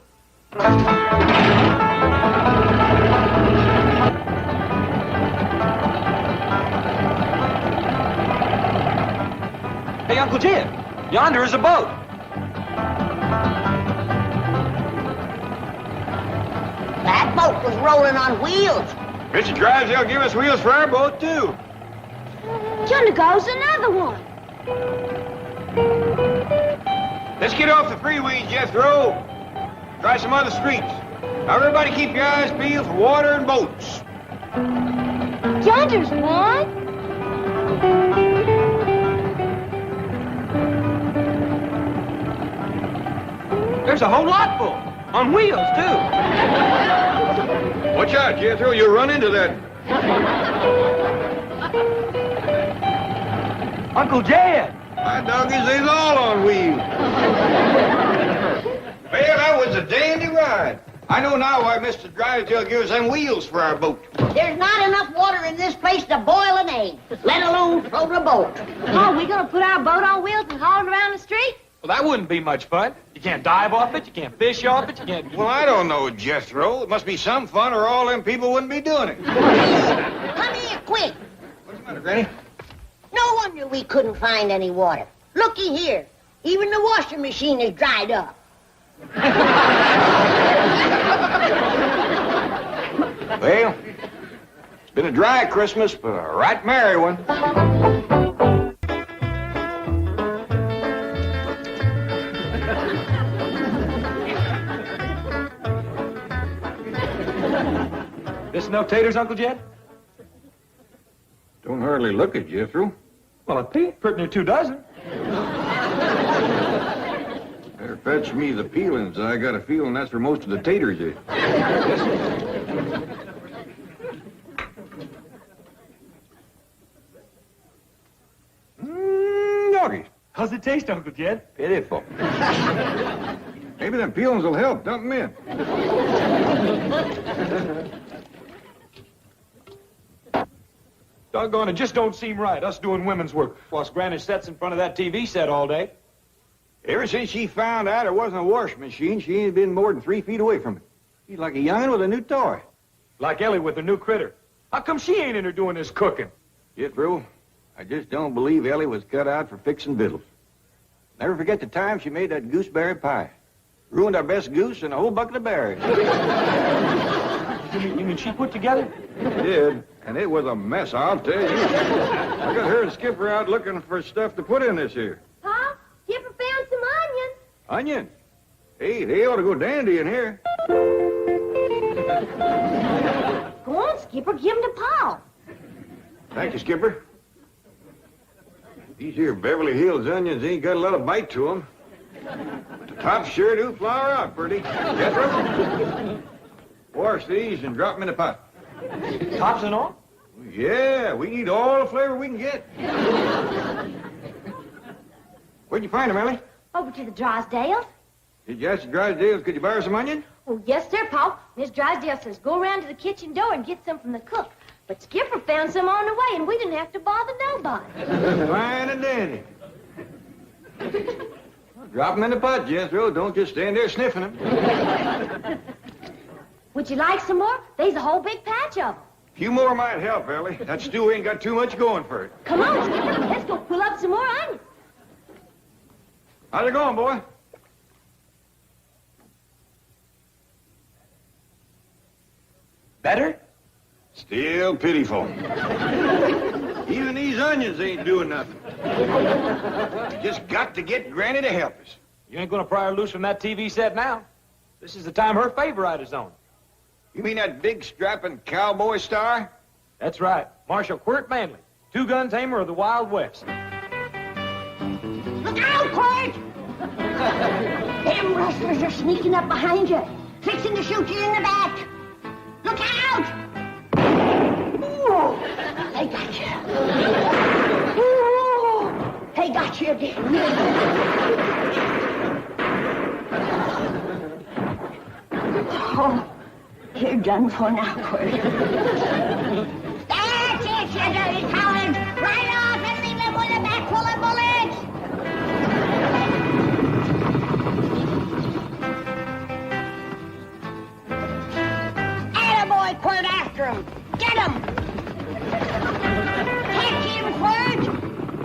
Hey, Uncle Jim, yonder is a boat. That boat was rolling on wheels. Mr. Drysdale give us wheels for our boat, too. Yonder goes another one. Let's get off the freeways, Jethro. Try some other streets. Now, everybody keep your eyes peeled for water and boats. Yonder's one. There's a whole lot full. On wheels, too. Watch out, Jethro. You'll run into that. Uncle Jed. My doggies, they's all on wheels. Well, that was a dandy ride. I know now why Mr. Drysdale gives us them wheels for our boat. There's not enough water in this place to boil an egg, let alone float a boat. Oh, we gonna put our boat on wheels and haul it around the street? Well, that wouldn't be much fun. You can't dive off it, you can't fish off it, you can't... Well, I don't know, Jethro. It must be some fun or all them people wouldn't be doing it. Come here, quick. What's the matter, Granny? No wonder we couldn't find any water. Looky here. Even the washing machine is dried up. Well, it's been a dry Christmas, but a right merry one. This no taters, Uncle Jed? Don't hardly look at Jethro. Well, it ain't pretty near 2 dozen. Better fetch me the peelings. I got a feeling that's where most of the taters is. Doggies. How's it taste, Uncle Jed? Pitiful. Maybe them peelings will help. Dump them in. Doggone, it just don't seem right, us doing women's work, whilst Granny sits in front of that TV set all day. Ever since she found out there wasn't a washing machine, she ain't been more than 3 feet away from it. She's like a young'un with a new toy. Like Ellie with her new critter. How come she ain't in her doing this cooking? Jethro, I just don't believe Ellie was cut out for fixing victuals. Never forget the time she made that gooseberry pie. Ruined our best goose and a whole bucket of berries. You mean she put together? She did, and it was a mess, I'll tell you. I got her and Skipper out looking for stuff to put in this here. Pa, Skipper found some onions. Onions? Hey, they ought to go dandy in here. Go on, Skipper, give them to Pa. Thank you, Skipper. These here Beverly Hills onions ain't got a lot of bite to them. But the tops sure do flower out pretty. Jethro? Wash these and drop them in the pot. Tops and all? Yeah, we need all the flavor we can get. Where'd you find them, Ellie? Over to the Drysdales. Did you ask the Drysdales, could you buy her some onion? Oh, yes, sir, Pa. Miss Drysdale says go around to the kitchen door and get some from the cook. But Skipper found some on the way, and we didn't have to bother nobody. Fine and dandy. Drop them in the pot, Jethro. Don't just stand there sniffing them. Would you like some more? There's a whole big patch of them. A few more might help, Ellie. That stew ain't got too much going for it. Come on, Skipper. Let's go pull up some more onions. How's it going, boy? Better? Still pitiful. Even these onions ain't doing nothing. You just got to get Granny to help us. You ain't gonna pry her loose from that TV set now. This is the time her favorite is on. You mean that big strapping cowboy star? That's right. Marshal Quirt Manley, 2-gun tamer of the Wild West. Look out, Quirt! Them rustlers are sneaking up behind you, fixing to shoot you in the back. Look out! Ooh, they got you. Ooh, they got you again. Oh, you're done for now, Quirt. That's it, you dirty coward! Right off and leave him with a back full of bullets! Attaboy, Quirt, after him! Get him! Catch him, Quirt!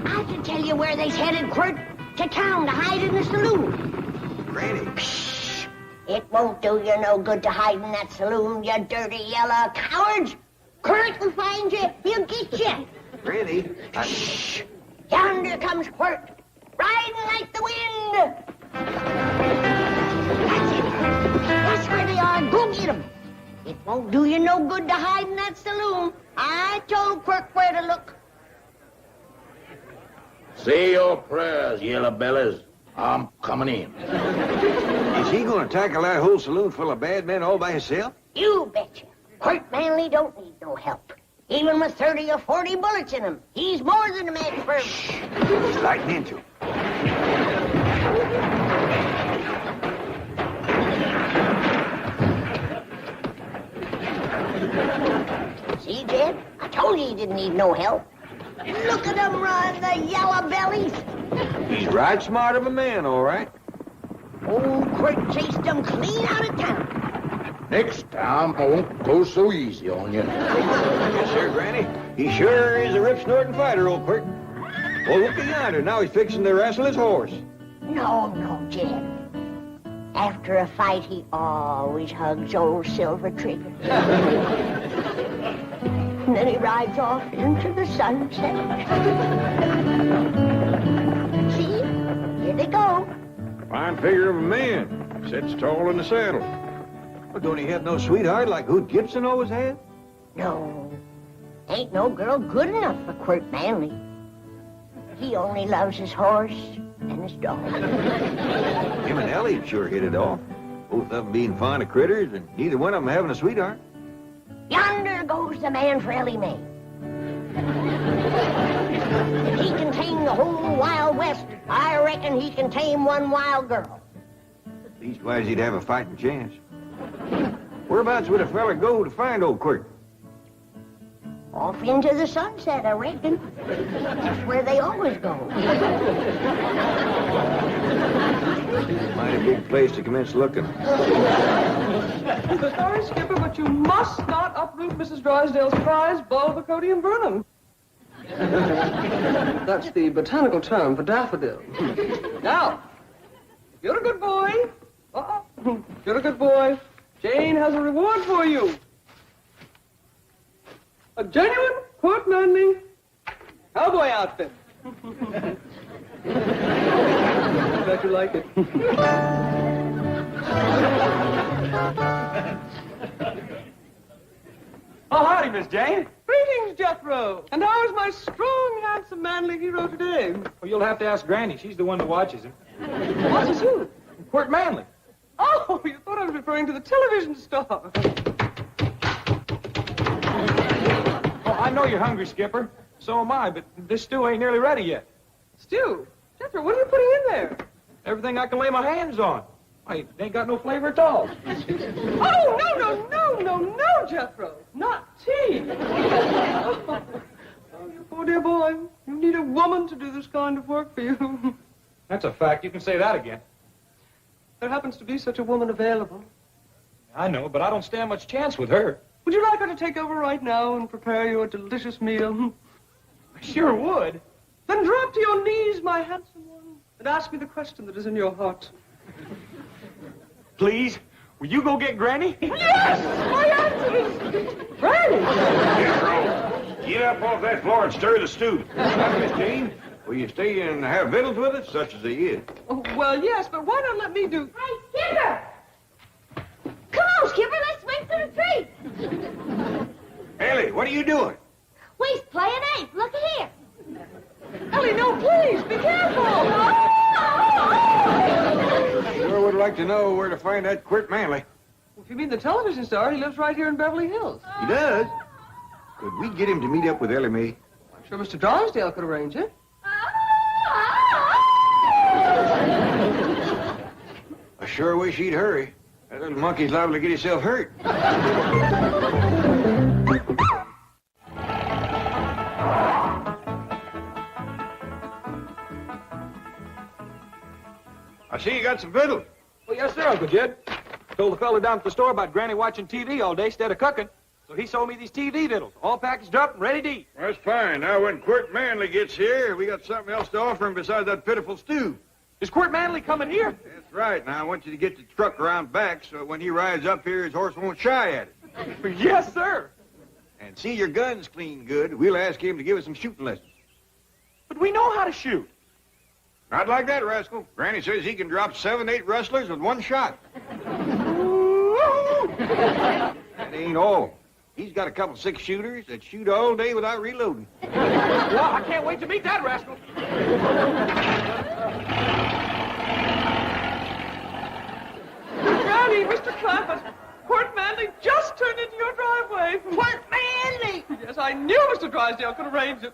I can tell you where they's headed, Quirt. hide in the saloon. Granny. Psst. It won't do you no good to hide in that saloon, you dirty yellow cowards. Quirt will find you. He'll get you. Granny. Shh. Yonder comes Quirt, riding like the wind. That's it. That's where they are. Go get 'em. It won't do you no good to hide in that saloon. I told Quirt where to look. Say your prayers, yellow bellies. I'm coming in. Is he going to tackle that whole saloon full of bad men all by himself? You betcha. Quirt Manley don't need no help. Even with 30 or 40 bullets in him, he's more than a match for him. He's lighting into him. See, Jed? I told you he didn't need no help. Look at them run, the yellow bellies. He's right smart of a man, all right. Old Quirt chased them clean out of town. Next time, I won't go so easy on you. Yes, sir, Granny. He sure is a rip-snorting fighter, old Quirt. Oh, look at yonder. Now he's fixing to wrestle his horse. No, Jed. After a fight, he always hugs old Silver Trigger. And then he rides off into the sunset. See? Here they go. Fine figure of a man. Sits tall in the saddle. Well, don't he have no sweetheart like Hoot Gibson always had? No. Ain't no girl good enough for Quirt Manley. He only loves his horse and his dog. Him and Ellie sure hit it off. Both of them being fond of critters and neither one of them having a sweetheart. Yonder goes the man for Ellie Mae. If he can tame the whole Wild West, I reckon he can tame one wild girl. Leastwise, he'd have a fighting chance. Whereabouts would a fella go to find old Quirt? Off into the sunset, I reckon. That's where they always go. Mighty big place to commence looking. Sorry, Skipper, but you must not uproot Mrs. Drysdale's prize, Bulbocodium vernum. That's the botanical term for daffodil. Now, if you're a good boy, if you're a good boy, Jane has a reward for you. A genuine Quirt Manley cowboy outfit. Bet you like it. Oh, howdy, Miss Jane. Greetings, Jethro. And how is my strong, handsome, manly hero today? Well, you'll have to ask Granny. She's the one that watches him. Watches who? Quirt Manley. Oh, you thought I was referring to the television star. Oh, I know you're hungry, Skipper. So am I, but this stew ain't nearly ready yet. Stew? Jethro, what are you putting in there? Everything I can lay my hands on. Why, it ain't got no flavor at all. Oh, no, Jethro. Not tea. Oh, you poor dear boy. You need a woman to do this kind of work for you. That's a fact. You can say that again. There happens to be such a woman available. I know, but I don't stand much chance with her. Would you like her to take over right now and prepare you a delicious meal? I sure would. Then drop to your knees, my handsome one, and ask me the question that is in your heart. Please, will you go get Granny? Yes! My answer is Granny! Jethro, get up off that floor and stir the stew. Miss Jane, will you stay and have victuals with us, such as they is? Oh, well, yes, but why not let me do... Hey, Skipper! Come on, Skipper, let's swing through the tree. Ellie, what are you doing? We's playing ace. Look here. Ellie, no, please, be careful! Sure would like to know where to find that Quirt Manley. If you mean the television star, he lives right here in Beverly Hills. He does? Could we get him to meet up with Ellie Mae? I'm sure Mr. Drysdale could arrange it. I sure wish he'd hurry. That little monkey's liable to get himself hurt. I see you got some victuals. Well, yes, sir, Uncle Jed. Told the fella down at the store about Granny watching TV all day instead of cooking. So he sold me these TV victuals, all packaged up and ready to eat. That's fine. Now, when Quirt Manley gets here, we got something else to offer him besides that pitiful stew. Is Quirt Manley coming here? That's right. Now, I want you to get the truck around back so when he rides up here, his horse won't shy at it. Yes, sir. And see your guns clean good. We'll ask him to give us some shooting lessons. But we know how to shoot. Not like that, rascal. Granny says he can drop 7, 8 rustlers with one shot. That ain't all. He's got a couple 6-shooters that shoot all day without reloading. Well, I can't wait to meet that rascal. Granny, Mr. Clampett, Quirt Manley just turned into your driveway. Quirt Manley! Yes, I knew Mr. Drysdale could arrange it.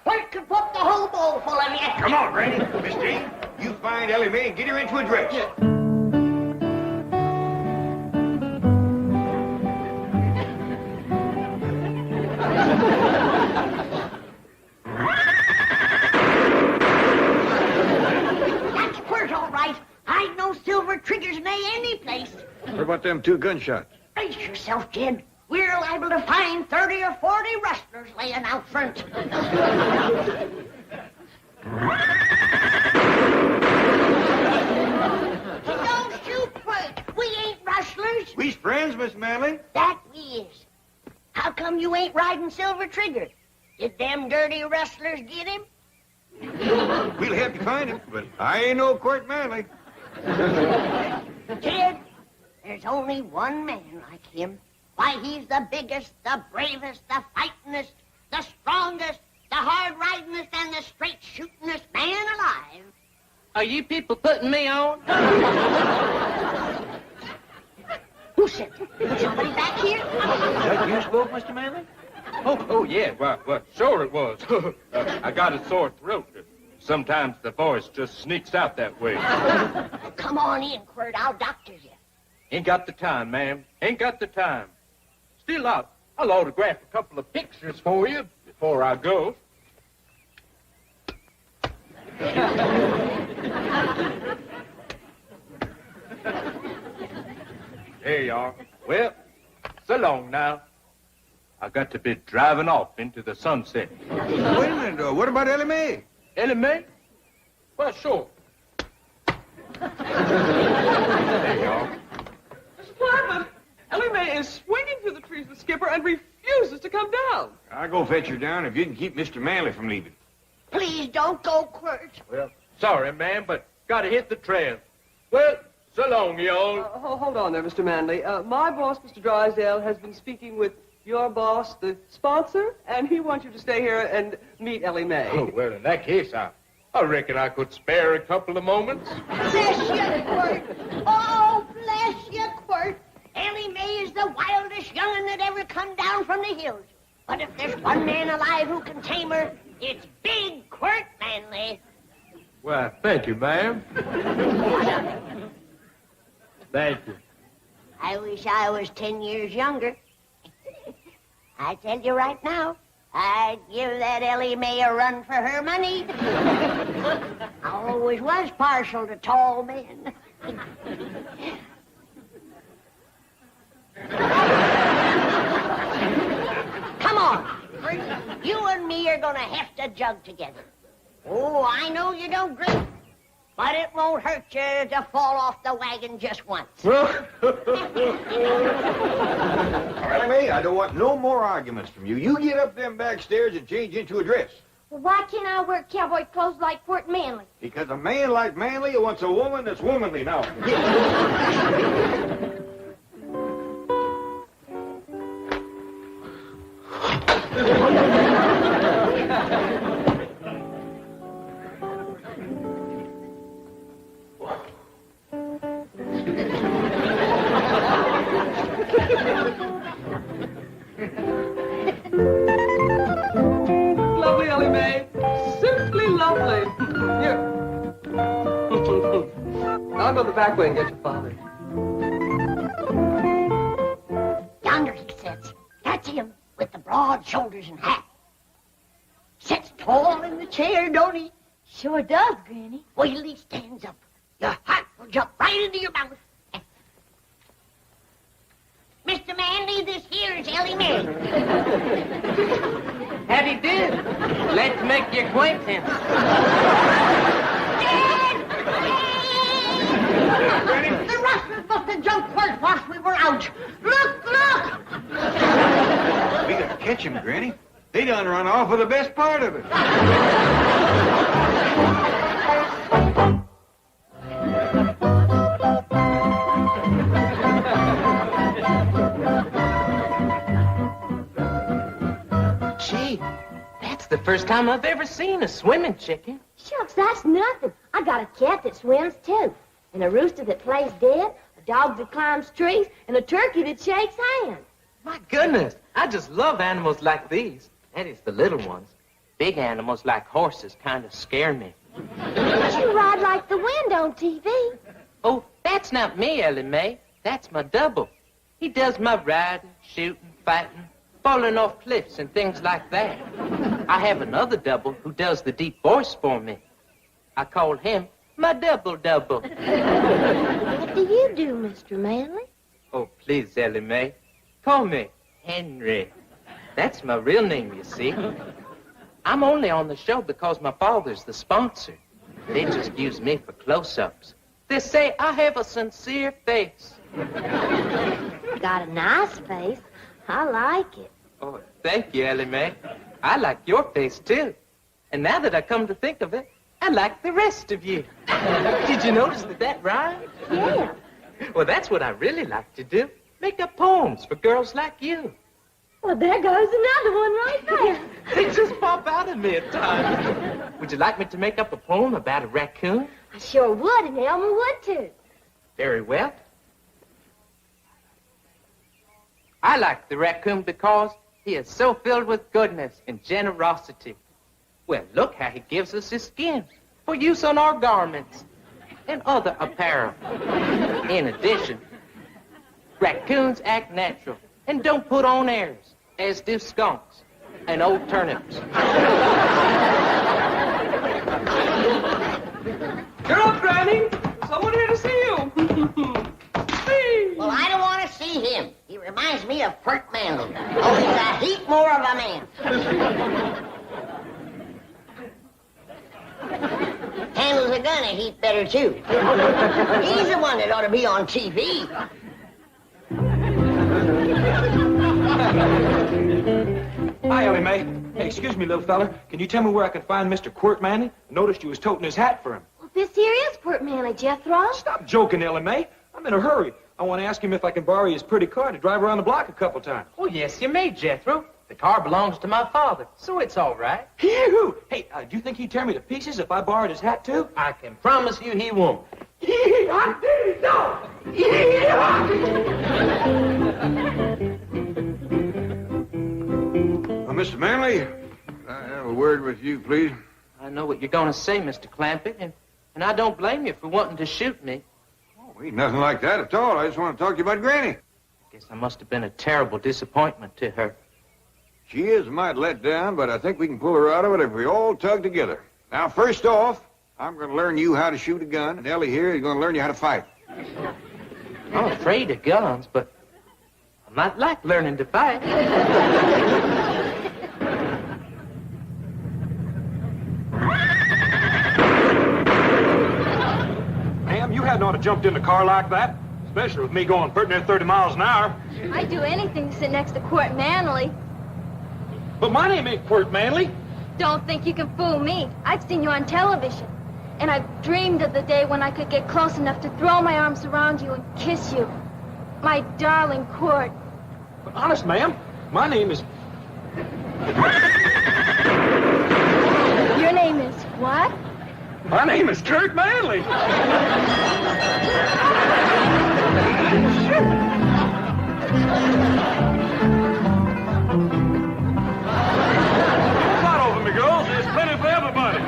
Quirt could put the whole bowl full of you. Come on, Granny. Miss Jane, you find Ellie Mae and get her into a dress. Yeah. That's Quirt, all right. I'd no silver triggers in any place. What about them 2 gunshots? Brace yourself, kid. We're liable to find 30 or 40 rustlers laying out front. Don't shoot, Quirt. We ain't rustlers. We's friends, Miss Manley. That we is. How come you ain't riding Silver Trigger? Did them dirty rustlers get him? We'll help you find him, but I ain't no Quirt Manley. Kid, there's only one man like him. Why, he's the biggest, the bravest, the fightingest, the strongest, the hard-ridingest, and the straight-shootingest man alive. Are you people putting me on? Who said that? Somebody back here? Is that you spoke, Mr. Manley? Oh, yeah. Well, sure it was. I got a sore throat. Sometimes the voice just sneaks out that way. Come on in, Quirt. I'll doctor you. Ain't got the time, ma'am. Ain't got the time. Still, I'll autograph a couple of pictures for you before I go. There you are. Well, so long now. I got to be driving off into the sunset. Wait a minute, what about Ellie Mae? Ellie Mae? Well, sure. There you are. Mr. Clampett, Ellie Mae is swinging through the trees with Skipper and refuses to come down. I'll go fetch her down if you can keep Mr. Manley from leaving. Please don't go, Quirt. Well, sorry, ma'am, but gotta hit the trail. Well, so long, y'all. Hold on there, Mr. Manley. My boss, Mr. Drysdale, has been speaking with your boss, the sponsor, and he wants you to stay here and meet Ellie Mae. Oh, well, in that case, I reckon I could spare a couple of moments. Bless you, Quirt. Oh, bless you, Quirt. Ellie Mae is the wildest young'un that ever come down from the hills. But if there's one man alive who can tame her, it's big Quirt Manley. Well, thank you, ma'am. Thank you. I wish I was 10 years younger. I tell you right now, I'd give that Ellie Mae a run for her money. I always was partial to tall men. Come on. You and me are going to heft a jug together. Oh, I know you don't drink, but it won't hurt you to fall off the wagon just once. Ellie Mae, I don't want no more arguments from you. You get up them back stairs and change into a dress. Well, why can't I wear cowboy clothes like Quirt Manley? Because a man like Manley wants a woman that's womanly now. Lovely, Ellie Mae. Simply lovely. Here. I'll go the back way and get your father. Yonder he sits. That's him, with the broad shoulders and hat. Sits tall in the chair, don't he? Sure does, Granny. Wait till he stands up. Your heart will jump right into your mouth. Mr. Manley, this here is Ellie Mae. Howdy do. Let's make your acquaintance. Dad! whilst we were out. Look, look! We gotta catch him, Granny. They done run off with the best part of it. Gee, that's the first time I've ever seen a swimming chicken. Shucks, that's nothing. I got a cat that swims, too. And a rooster that plays dead, a dog that climbs trees, and a turkey that shakes hands. My goodness, I just love animals like these. That is, the little ones. Big animals like horses kind of scare me. But you ride like the wind on TV. Oh, that's not me, Ellie Mae. That's my double. He does my riding, shooting, fighting, falling off cliffs and things like that. I have another double who does the deep voice for me. I call him my double-double. What do you do, Mr. Manley? Oh, please, Ellie Mae. Call me Henry. That's my real name, you see. I'm only on the show because my father's the sponsor. They just use me for close-ups. They say I have a sincere face. Got a nice face. I like it. Oh, thank you, Ellie Mae. I like your face, too. And now that I come to think of it, I like the rest of you. Did you notice that rhymed? Yeah. Well, that's what I really like to do. Make up poems for girls like you. Well, there goes another one right there. They just pop out of me at times. Would you like me to make up a poem about a raccoon? I sure would, and Elmer would, too. Very well. I like the raccoon because he is so filled with goodness and generosity. Well, look how he gives us his skin for use on our garments and other apparel. In addition, raccoons act natural and don't put on airs, as do skunks and old turnips. Get up, Granny. Someone here to see you. Well, I don't want to see him. He reminds me of Pert Manley. Oh, he's a heap more of a man. Handles a gun a heap better, too. He's the one that ought to be on TV. Hi, Ellie Mae. Hey, excuse me, little fella. Can you tell me where I can find Mr. Quirt Manley? I noticed you was toting his hat for him. Well, this here is Pert Manley, Jethro. Stop joking, Ellie Mae. I'm in a hurry. I want to ask him if I can borrow his pretty car to drive around the block a couple times. Oh, yes, you may, Jethro. The car belongs to my father, so it's all right. Phew! Hey, do you think he'd tear me to pieces if I borrowed his hat, too? I can promise you he won't. Mr. Manley, can I have a word with you, please? I know what you're going to say, Mr. Clampett, and I don't blame you for wanting to shoot me. Oh, ain't nothing like that at all. I just want to talk to you about Granny. Guess I must have been a terrible disappointment to her. She is a mite let down, but I think we can pull her out of it if we all tug together. Now, first off, I'm going to learn you how to shoot a gun, and Ellie here is going to learn you how to fight. I'm afraid of guns, but I might like learning to fight. Ma'am, you hadn't ought to jumped in the car like that, especially with me going pretty near 30 miles an hour. I'd do anything to sit next to Quirt Manley. But my name ain't Quirt Manley. Don't think you can fool me. I've seen you on television. And I've dreamed of the day when I could get close enough to throw my arms around you and kiss you. My darling Quirt. But honest, ma'am, my name is... Your name is what? My name is Kurt Manley. Not over me, girls. There's plenty for everybody.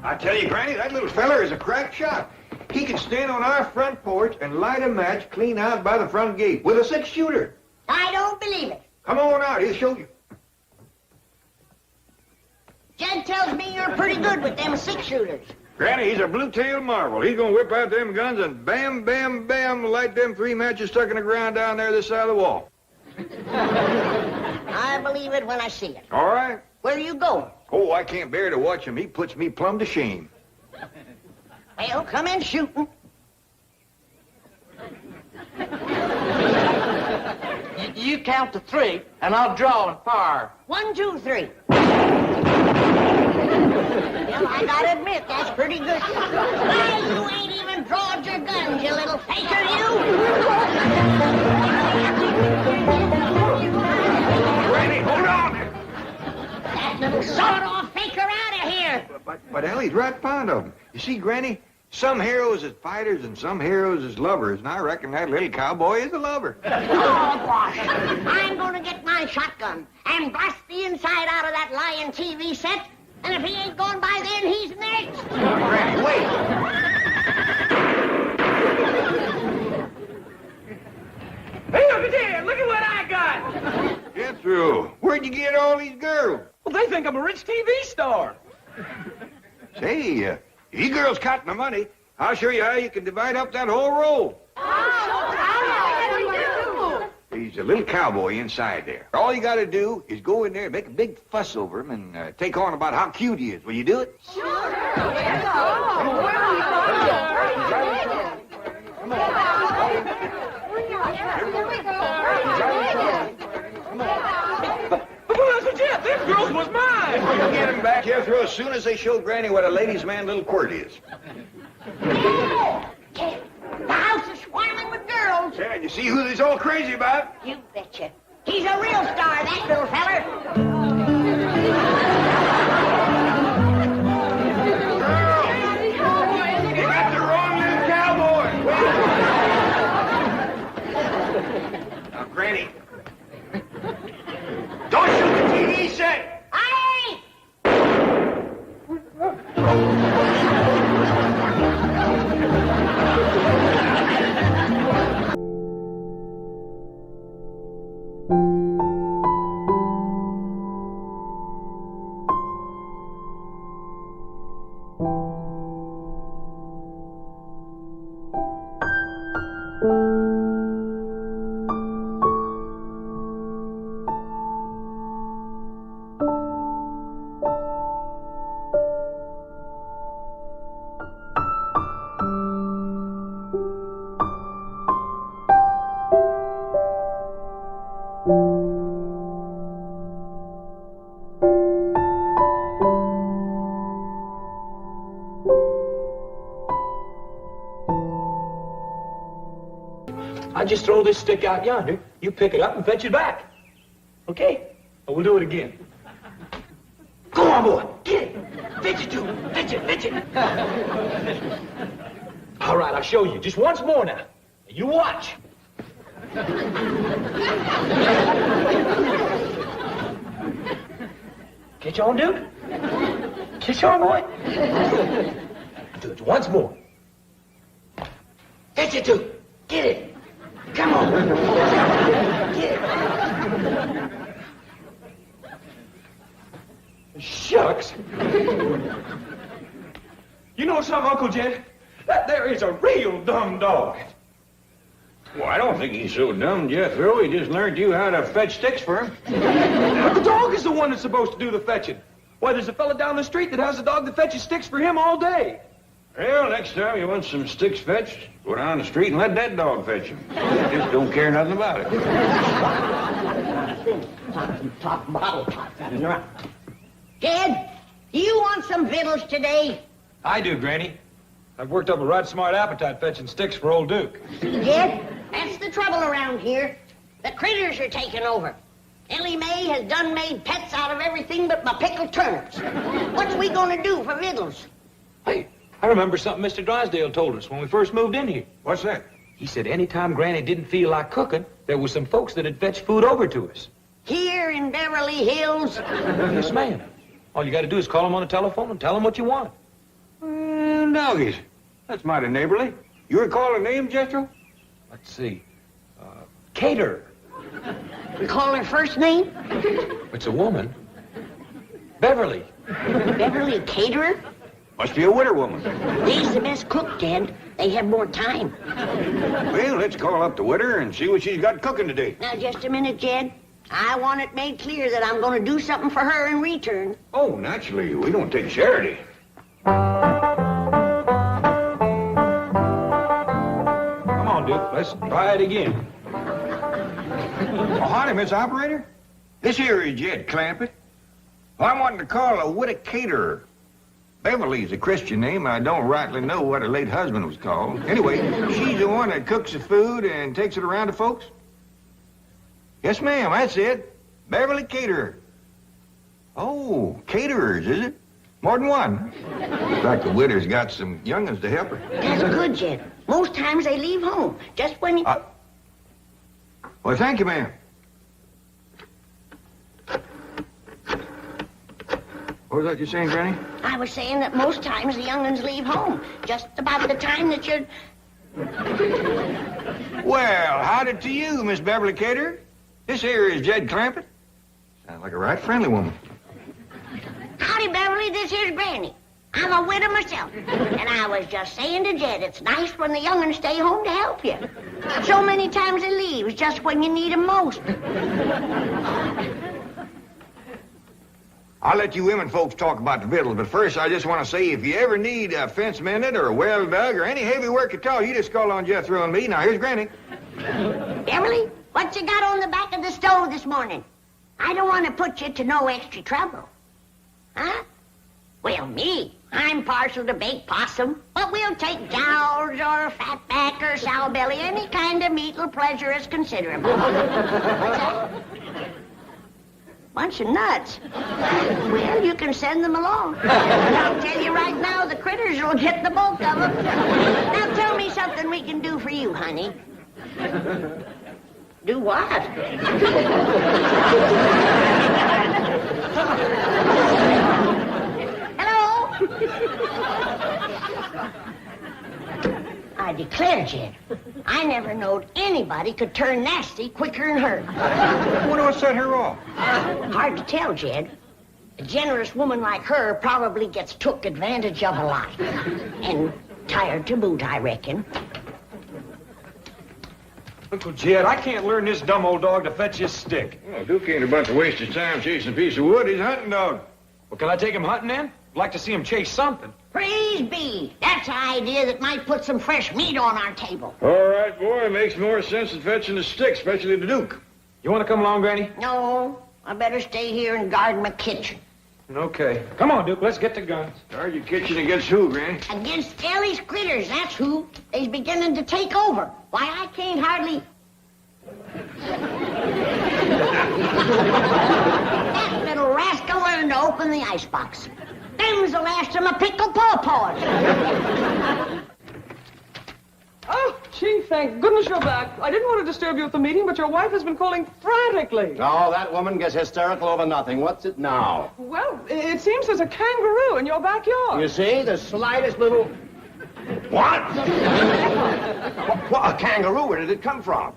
I tell you, Granny, that little feller is a crack shot. He can stand on our front porch and light a match clean out by the front gate with a 6-shooter. I don't believe it. Come on out, he'll show you. Jed tells me you're pretty good with them 6-shooters. Granny, he's a blue-tailed marvel. He's gonna whip out them guns and bam, bam, bam, light them 3 matches stuck in the ground down there this side of the wall. I believe it when I see it. All right. Where are you going? Oh, I can't bear to watch him. He puts me plumb to shame. Well, come in shooting. You count to 3, and I'll draw and fire. 1, 2, 3. Well, I gotta admit, that's pretty good. Why, you ain't even drawed your guns, you little faker, you! Granny, hold on! That little sawed-off faker out of here! But Ellie's right fond of him. You see, Granny, some heroes is fighters and some heroes is lovers, and I reckon that little cowboy is a lover. Oh, gosh. I'm gonna get my shotgun and blast the inside out of that lying TV set, and if he ain't gone by then, he's next. Granny, wait! Hey, look at there! Look at what I got! Jethro, where'd you get all these girls? Well, they think I'm a rich TV star. Say, if you girls caught my money, I'll show you how you can divide up that whole roll. He's a little cowboy inside there. All you gotta do is go in there and make a big fuss over him and take on about how cute he is. Will you do it? Sure. Them girls was mine! You'll get him back, Jethro, as soon as they show Granny what a ladies' man little quirt is. The house is swarming with girls. Yeah, you see who this all crazy about? You betcha. He's a real star, that little feller. You got the wrong little cowboy. Now, Granny, don't shoot the TV set. I just throw this stick out yonder. You pick it up and fetch it back. Okay? Or we'll do it again. Go on, boy. Get it. Fetch it, too. Fetch it, fetch it. All right, I'll show you. Just once more now. You watch. Catch on, Duke? Catch on, boy? Do it once more. Fetch it, Duke. Get it. Come on. Get it. Shucks. You know something, Uncle Jed? That there is a real dumb dog. Well, I don't think he's so dumb, Jethro. He just learned you how to fetch sticks for him. But the dog is the one that's supposed to do the fetching. Why, there's a fella down the street that has a dog that fetches sticks for him all day. Well, next time you want some sticks fetched, go down the street and let that dog fetch them. He just don't care nothing about it. Top bottle top. Ted, do you want some victuals today? I do, Granny. I've worked up a right smart appetite fetching sticks for old Duke. Ted, that's the trouble around here. The critters are taking over. Ellie Mae has done made pets out of everything but my pickled turnips. What's we gonna do for victuals? Hey, I remember something Mr. Drysdale told us when we first moved in here. What's that? He said anytime Granny didn't feel like cooking, there was some folks that'd fetch food over to us. Here in Beverly Hills? Yes, ma'am. All you got to do is call them on the telephone and tell them what you want. Well, doggies. That's mighty neighborly. You recall her name, Jethro? Let's see. Cater. We call her first name? It's a woman. Beverly. Beverly Caterer? Must be a widow woman. They's the best cook, Ted. They have more time. Well, let's call up the widow and see what she's got cooking today. Now, just a minute, Jed. I want it made clear that I'm going to do something for her in return. Oh, naturally. We don't take charity. Come on, Duke. Let's try it again. Oh, howdy, Miss Operator. This here is Jed Clampett. Well, I'm wanting to call a widow caterer. Beverly's a Christian name. I don't rightly know what her late husband was called. Anyway, she's the one that cooks the food and takes it around to folks. Yes, ma'am, that's it. Beverly Caterer. Oh, caterers, is it? More than one. Looks like the widow's got some young'uns to help her. That's good, Jed. Most times they leave home. Just when you... Well, thank you, ma'am. What was that you saying, Granny? I was saying that most times the young'uns leave home. Just about the time that you're... Well, howdy to you, Miss Beverly Caterer. This here is Jed Clampett. Sounds like a right friendly woman. Howdy, Beverly. This here's Granny. I'm a widow myself. And I was just saying to Jed, it's nice when the young'uns stay home to help you. So many times they leave, just when you need them most. I'll let you women folks talk about the victuals, but first I just want to say if you ever need a fence mended or a well dug or any heavy work at all, you just call on Jethro and me. Now, here's Granny. Beverly, what you got on the back of the stove this morning? I don't want to put you to no extra trouble. Huh? Well, me, I'm partial to baked possum, but we'll take jowls or fatback or sow belly. Any kind of meat will pleasure us considerable. What's that? Bunch of nuts. Well, you can send them along. I'll tell you right now, the critters will get the bulk of them. Now tell me something we can do for you, honey. Do what? Hello? I declare, Jed, I never knowed anybody could turn nasty quicker than her. I wonder what set her off. Hard to tell, Jed. A generous woman like her probably gets took advantage of a lot. And tired to boot, I reckon. Uncle Jed, I can't learn this dumb old dog to fetch his stick. Well, Duke ain't a bunch of wasted time chasing a piece of wood. He's a hunting dog. Well, can I take him hunting then? I'd like to see him chase something. Praise be. That's an idea that might put some fresh meat on our table. All right, boy. It makes more sense than fetching the stick, especially the Duke. You want to come along, Granny? No, I better stay here and guard my kitchen. Okay. Come on, Duke. Let's get the guns. Guard your kitchen against who, Granny? Against Ellie's critters, that's who. They's beginning to take over. Why, I can't hardly... That little rascal learned to open the icebox. Them's the last of my pickled pawpaws. Oh, gee, thank goodness you're back. I didn't want to disturb you at the meeting, but your wife has been calling frantically. Oh, that woman gets hysterical over nothing. What's it now? Well, it seems there's a kangaroo in your backyard. You see, the slightest little... What? What? A kangaroo? Where did it come from?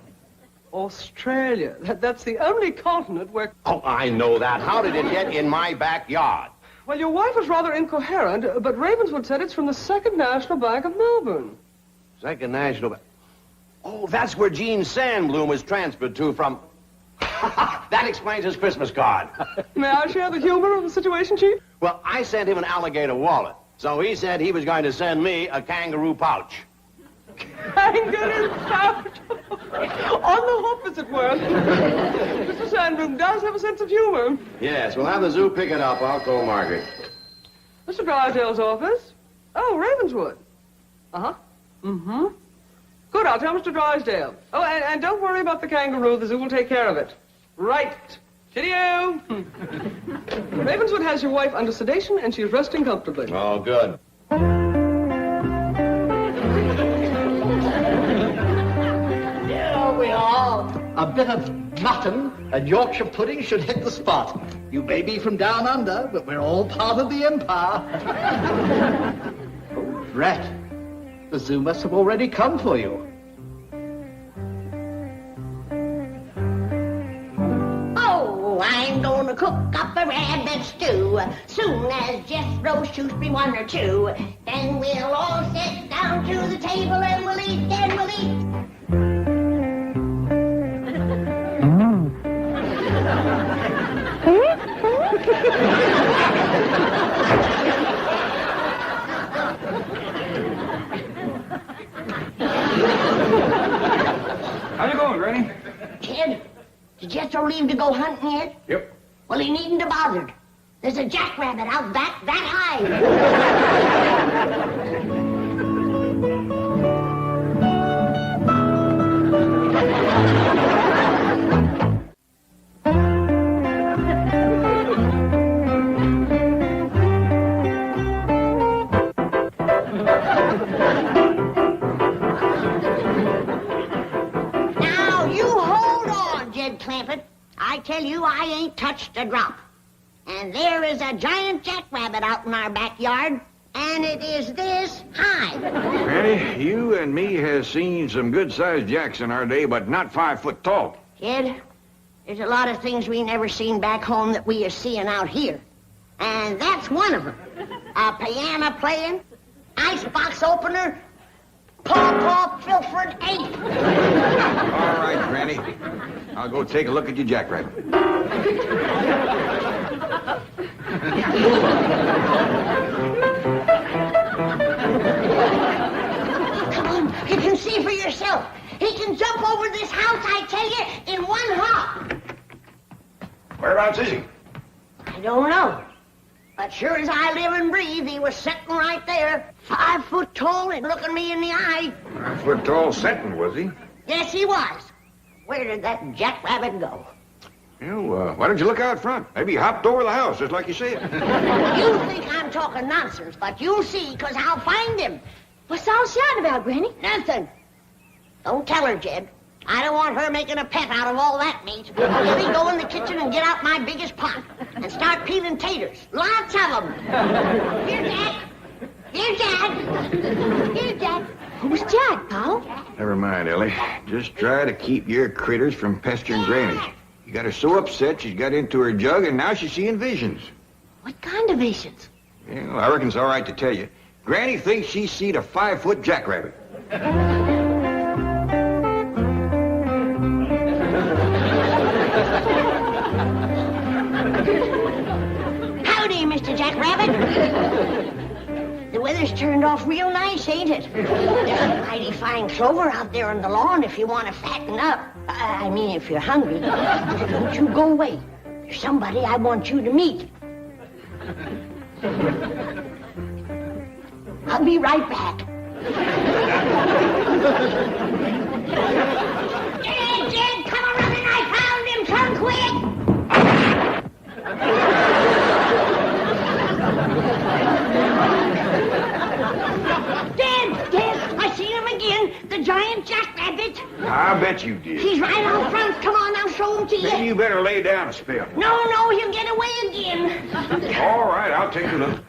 Australia. That's the only continent where... Oh, I know that. How did it get in my backyard? Well, your wife was rather incoherent, but Ravenswood said it's from the Second National Bank of Melbourne. Second National Bank. Oh, that's where Gene Sandbloom was transferred to from... That explains his Christmas card. May I share the humor of the situation, Chief? Well, I sent him an alligator wallet, so he said he was going to send me a kangaroo pouch. Kangaroo pouch? On the hop, as it were. Mr. Sandbloom does have a sense of humor. Yes, we'll have the zoo pick it up. I'll call Margaret. Mr. Drysdale's office? Oh, Ravenswood. Uh-huh. Mm-hmm. Good, I'll tell Mr. Drysdale. Oh, and don't worry about the kangaroo. The zoo will take care of it. Right. Cheerio. Ravenswood has your wife under sedation, and she's resting comfortably. Oh, good. A bit of mutton and Yorkshire pudding should hit the spot. You may be from down under, but we're all part of the empire. Oh, Brett, the zoo must have already come for you. Oh, I'm going to cook up a rabbit stew. Soon as Jethro shoots me one or two, then we'll all sit down to the table and we'll eat, and we'll eat. How's it going, Granny? Kid, Did Jethro leave to go hunting yet? Yep. Well, he needn't have bothered. There's a jackrabbit out back that high. Now, you hold on, Jed Clampett. I tell you, I ain't touched a drop. And there is a giant jackrabbit out in our backyard, and it is this high. Granny, you and me has seen some good-sized jacks in our day, but not 5 foot tall. Kid, there's a lot of things we never seen back home that we are seeing out here. And that's one of them. A piano playing, icebox opener, paw Filford 8. All right, Granny. I'll go take a look at your jackrabbit. Come on, you can see for yourself. He can jump over this house, I tell you, in one hop. Whereabouts is he? I don't know. But sure as I live and breathe, he was sitting right there, 5 foot tall and looking me in the eye. 5 foot tall sitting, was he? Yes, he was. Where did that jackrabbit go? Well, why don't you look out front? Maybe he hopped over the house, just like you said. You think I'm talking nonsense, but you'll see, because I'll find him. What's all shouting about, Granny? Nothing. Don't tell her, Jed. I don't want her making a pet out of all that meat. Let me go in the kitchen and get out my biggest pot and start peeling taters. Lots of them. Here, Jack. Here, Jack. Here, Jack. Who's Jack, Paul? Never mind, Ellie. Just try to keep your critters from pestering Granny. You got her so upset she's got into her jug, and now she's seeing visions. What kind of visions? Yeah, well, I reckon it's all right to tell you. Granny thinks she's seen a 5 foot jackrabbit. Howdy, Mr. Jackrabbit. The weather's turned off real nice, ain't it? There's some mighty fine clover out there on the lawn if you want to fatten up. I mean, if you're hungry. Don't you go away. There's somebody I want you to meet. I'll be right back. Jed, come a running. I found him. Come quick. Dad, I seen him again. The giant jackrabbit. I bet you did. He's right out front. Come on, I'll show him to you. Maybe you better lay down a spell. No, he'll get away again. All right, I'll take a look.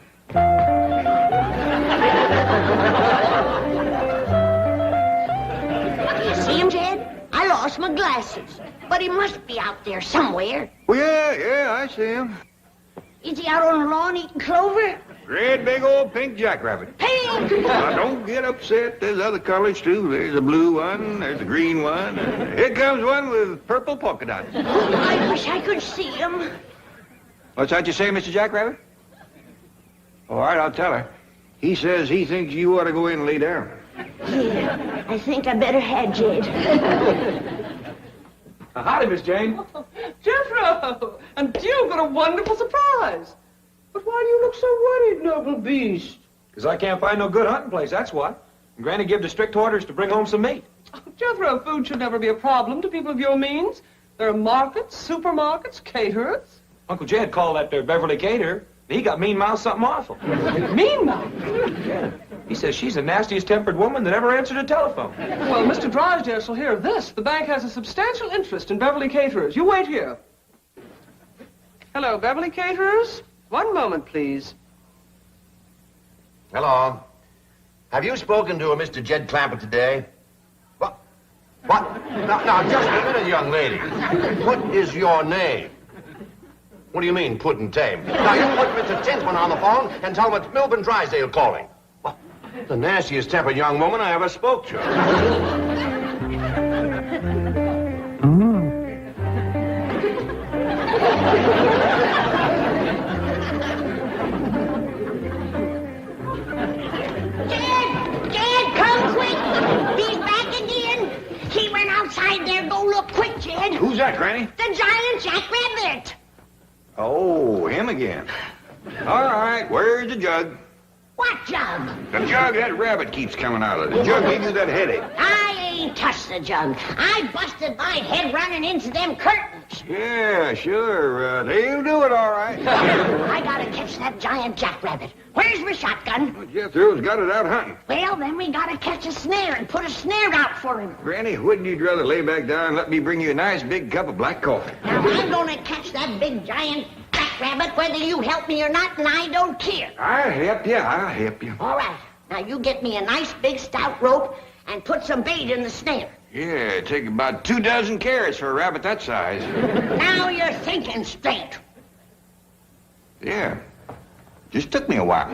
You see him, Jed? I lost my glasses. But he must be out there somewhere. Well, yeah, I see him. Is he out on the lawn eating clover? Great big old pink jackrabbit. Pink! Now, don't get upset. There's other colors, too. There's a blue one. There's a green one. Here comes one with purple polka dots. Oh, I wish I could see him. What's that you say, Mr. Jackrabbit? All right, I'll tell her. He says he thinks you ought to go in and lay down. Yeah, I think I better had Jed. Howdy, Miss Jane. Jethro! And you've got a wonderful surprise. But why do you look so worried, noble beast? Because I can't find no good hunting place, that's why. And Granny gave the strict orders to bring home some meat. Oh, Jethro, food should never be a problem to people of your means. There are markets, supermarkets, caterers. Uncle Jed called that there Beverly caterer. He got mean-mouthed something awful. Mean-mouthed? Yeah. He says she's the nastiest tempered woman that ever answered a telephone. Well, Mr. Drysdale shall hear this. The bank has a substantial interest in Beverly caterers. You wait here. Hello, Beverly caterers. One moment, please. Hello. Have you spoken to a Mr. Jed Clampett today? What? Now, just a minute, young lady. What is your name? What do you mean, put and tame? Now, you put Mr. Tinsman on the phone and tell him it's Milburn Drysdale calling. Well, the nastiest tempered young woman I ever spoke to. Jed, come quick. He's back again. He went outside there. Go look quick, Jed. Who's that, Granny? The giant jackrabbit. Oh, him again. All right, where's the jug? What jug? The jug that rabbit keeps coming out of. The jug gave you that headache. I ain't touched the jug. I busted my head running into them curtains. Yeah, sure. They'll do it all right. I gotta catch that giant jackrabbit. Where's my shotgun? Well, Jethro's got it out hunting. Well, then we gotta catch a snare and put a snare out for him. Granny, wouldn't you rather lay back down and let me bring you a nice big cup of black coffee? Now, I'm gonna catch that big giant jackrabbit whether you help me or not, and I don't care. I'll help you. I'll help you. All right. Now, you get me a nice big stout rope and put some bait in the snare. Yeah, it'd take about 24 carrots for a rabbit that size. Now you're thinking straight. Yeah. Just took me a while.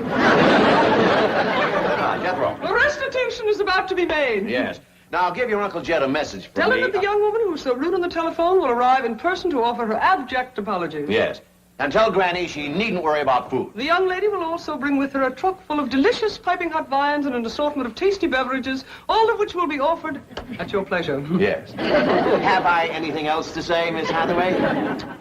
Jethro. A restitution is about to be made. Yes. Now, give your Uncle Jed a message for Tell me. him that the young woman who was so rude on the telephone will arrive in person to offer her abject apologies. Yes. And tell Granny she needn't worry about food. The young lady will also bring with her a truck full of delicious piping hot viands and an assortment of tasty beverages, all of which will be offered at your pleasure. Yes. Have I anything else to say, Miss Hathaway?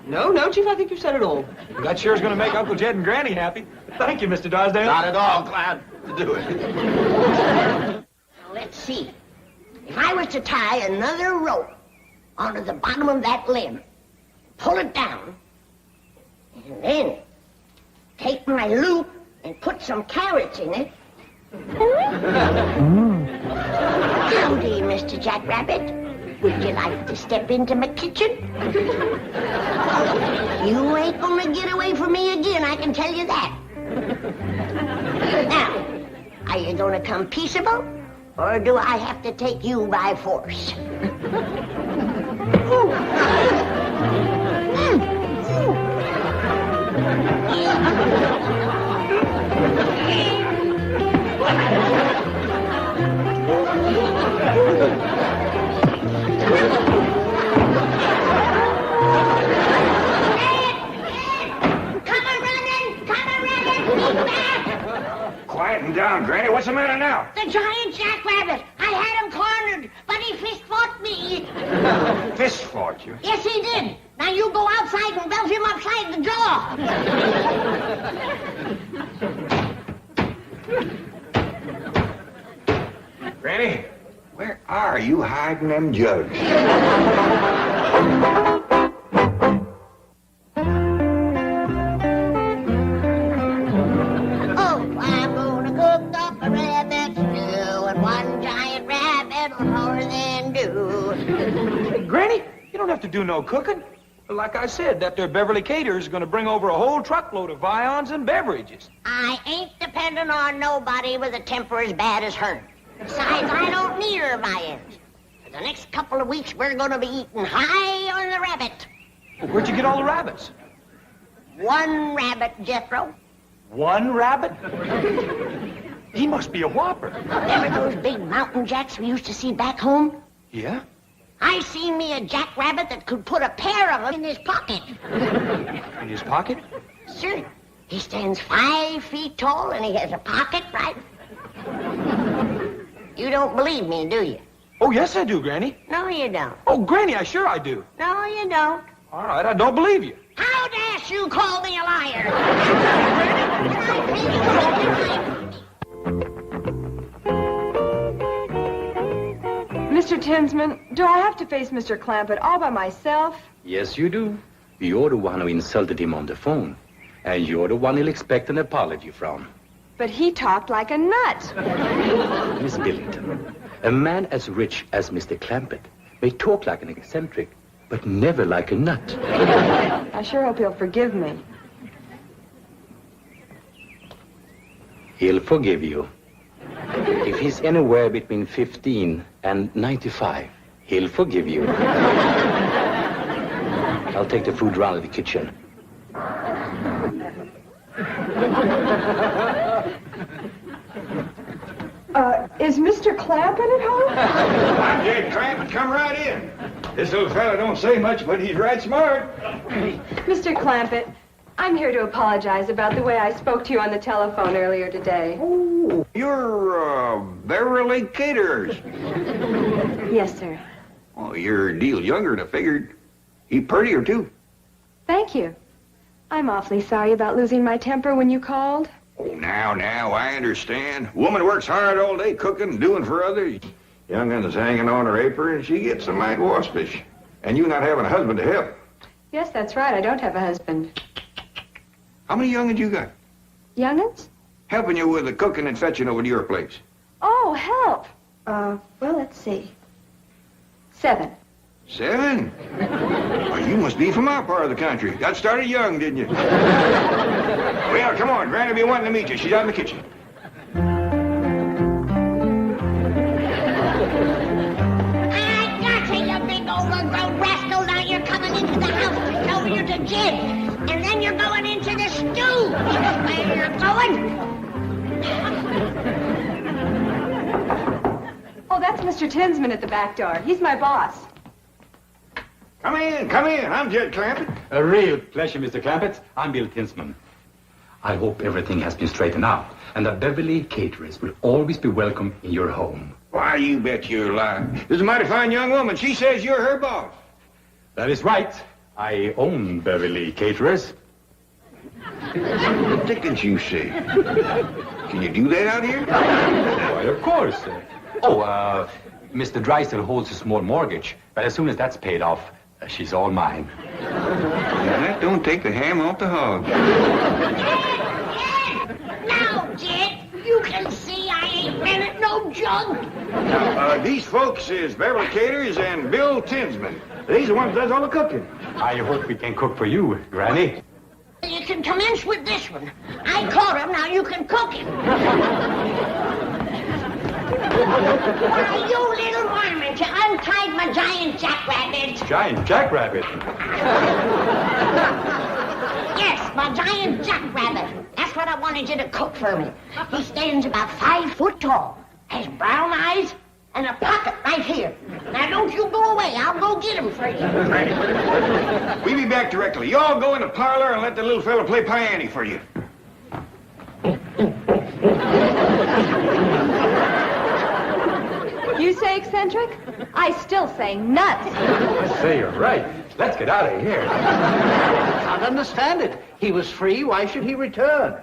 No, Chief, I think you said it all. That sure is going to make Uncle Jed and Granny happy. Thank you, Mr. Drysdale. Not at all. Glad to do it. Now, let's see. If I was to tie another rope onto the bottom of that limb, pull it down, and then take my loop and put some carrots in it. Howdy, Mr. Jackrabbit. Would you like to step into my kitchen? You ain't gonna get away from me again, I can tell you that. Now, are you gonna come peaceable, or do I have to take you by force? Quieten down, Granny. What's the matter now? The giant jackrabbit. I had him cornered, but he fist-fought me. Fist fought you. Yes, he did. Now you go outside and belt him upside the jaw. Granny, where are you hiding them jugs? Oh, I'm gonna cook up a rabbit stew, and one giant rabbit will more than do. Hey, Granny, you don't have to do no cooking. Like I said, that there Beverly Cater is going to bring over a whole truckload of viands and beverages. I ain't depending on nobody with a temper as bad as hers. Besides, I don't need her viands. For the next couple of weeks, we're gonna be eating high on the rabbit. Well, where'd you get all the rabbits? One rabbit, Jethro. One rabbit? He must be a whopper. Remember those big mountain jacks we used to see back home? Yeah? I seen me a jackrabbit that could put a pair of them in his pocket. In his pocket? Sure. He stands 5 feet tall and he has a pocket, right? You don't believe me, do you? Oh, yes, I do, Granny. No, you don't. Oh, Granny, I sure I do. No, you don't. All right, I don't believe you. How dare you call me a liar? Mr. Tinsman, do I have to face Mr. Clampett all by myself? Yes, you do. You're the one who insulted him on the phone. And you're the one he'll expect an apology from. But he talked like a nut. Miss Billington, a man as rich as Mr. Clampett may talk like an eccentric, but never like a nut. I sure hope he'll forgive me. He'll forgive you. If he's anywhere between 15 and 95, he'll forgive you. I'll take the food round to the kitchen. Is Mr. Clampett at home? I'm Jed Clampett. Come right in. This little fella don't say much, but he's right smart. Mr. Clampett, I'm here to apologize about the way I spoke to you on the telephone earlier today. Oh, you're, Beverly Caterers. Yes, sir. Oh, you're a deal younger than I figured. He prettier, too. Thank you. I'm awfully sorry about losing my temper when you called. Oh, now, I understand. Woman works hard all day cooking and doing for others. Young'un's hanging on her apron, and she gets a mite waspish. And you not having a husband to help. Yes, that's right. I don't have a husband. How many young'uns you got? Young'uns? Helping you with the cooking and fetching over to your place. Oh, help. Well, let's see. 7. 7? Well, you must be from our part of the country. Got started young, didn't you? Well, come on. Granny be wanting to meet you. She's out in the kitchen. I gotcha, you big overgrown rascal. Now you're coming into the house to show you to Jed. And then you're going into the stew. That's where you're going. Oh, that's Mr. Tinsman at the back door. He's my boss. Come in. I'm Jed Clampett. A real pleasure, Mr. Clampett. I'm Bill Tinsman. I hope everything has been straightened out, and that Beverly caterers will always be welcome in your home. Why, you bet you're lying. This is a mighty fine young woman. She says you're her boss. That is right. I own Beverly Caterers. What dickens you say? Can you do that out here? Why, of course. Mr. Drysdale holds a small mortgage, but as soon as that's paid off, she's all mine. Now, that don't take the ham off the hog. Now, Jed, you can see I ain't been at no jug. Now, these folks is Beverly Caterers and Bill Tinsman. These are the ones that does all the cooking. I hope we can cook for you, Granny. You can commence with this one. I caught him, now you can cook him. Why, you little varmint, you untied my giant jackrabbit. Giant jackrabbit? Yes, my giant jackrabbit. That's what I wanted you to cook for me. He stands about 5 foot tall, has brown eyes, and a pocket right here. Now, don't you go away. I'll go get him for you. Granny, we'll be back directly. You all go in the parlor and let the little fella play piano for you. You say eccentric? I still say nuts. I say you're right. Let's get out of here. I can't understand it. He was free. Why should he return?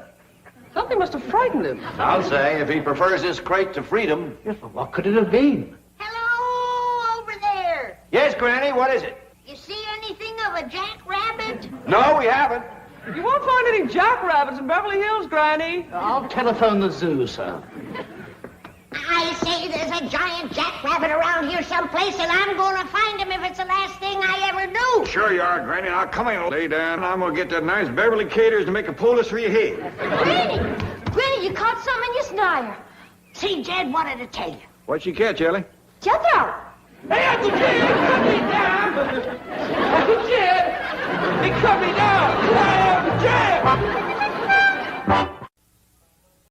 Something must have frightened him. I'll say, if he prefers this crate to freedom. Yes, but what could it have been? Hello, over there. Yes, Granny, what is it? You see anything of a jackrabbit? No, we haven't. You won't find any jackrabbits in Beverly Hills, Granny. I'll telephone the zoo, sir. I say there's a giant jackrabbit around here someplace, and I'm going to find him if it's the last thing I ever do. Sure you are, Granny. Now, come in, lay down, and I'm going to get that nice Beverly Caterers to make a poultice for your head. Granny, you caught some in your snire. See, Jed wanted to tell you. What'd she catch, Ellie? Jethro! Hey, Uncle Jed, cut me down! Uncle Jed, they cut me down! I am Jed!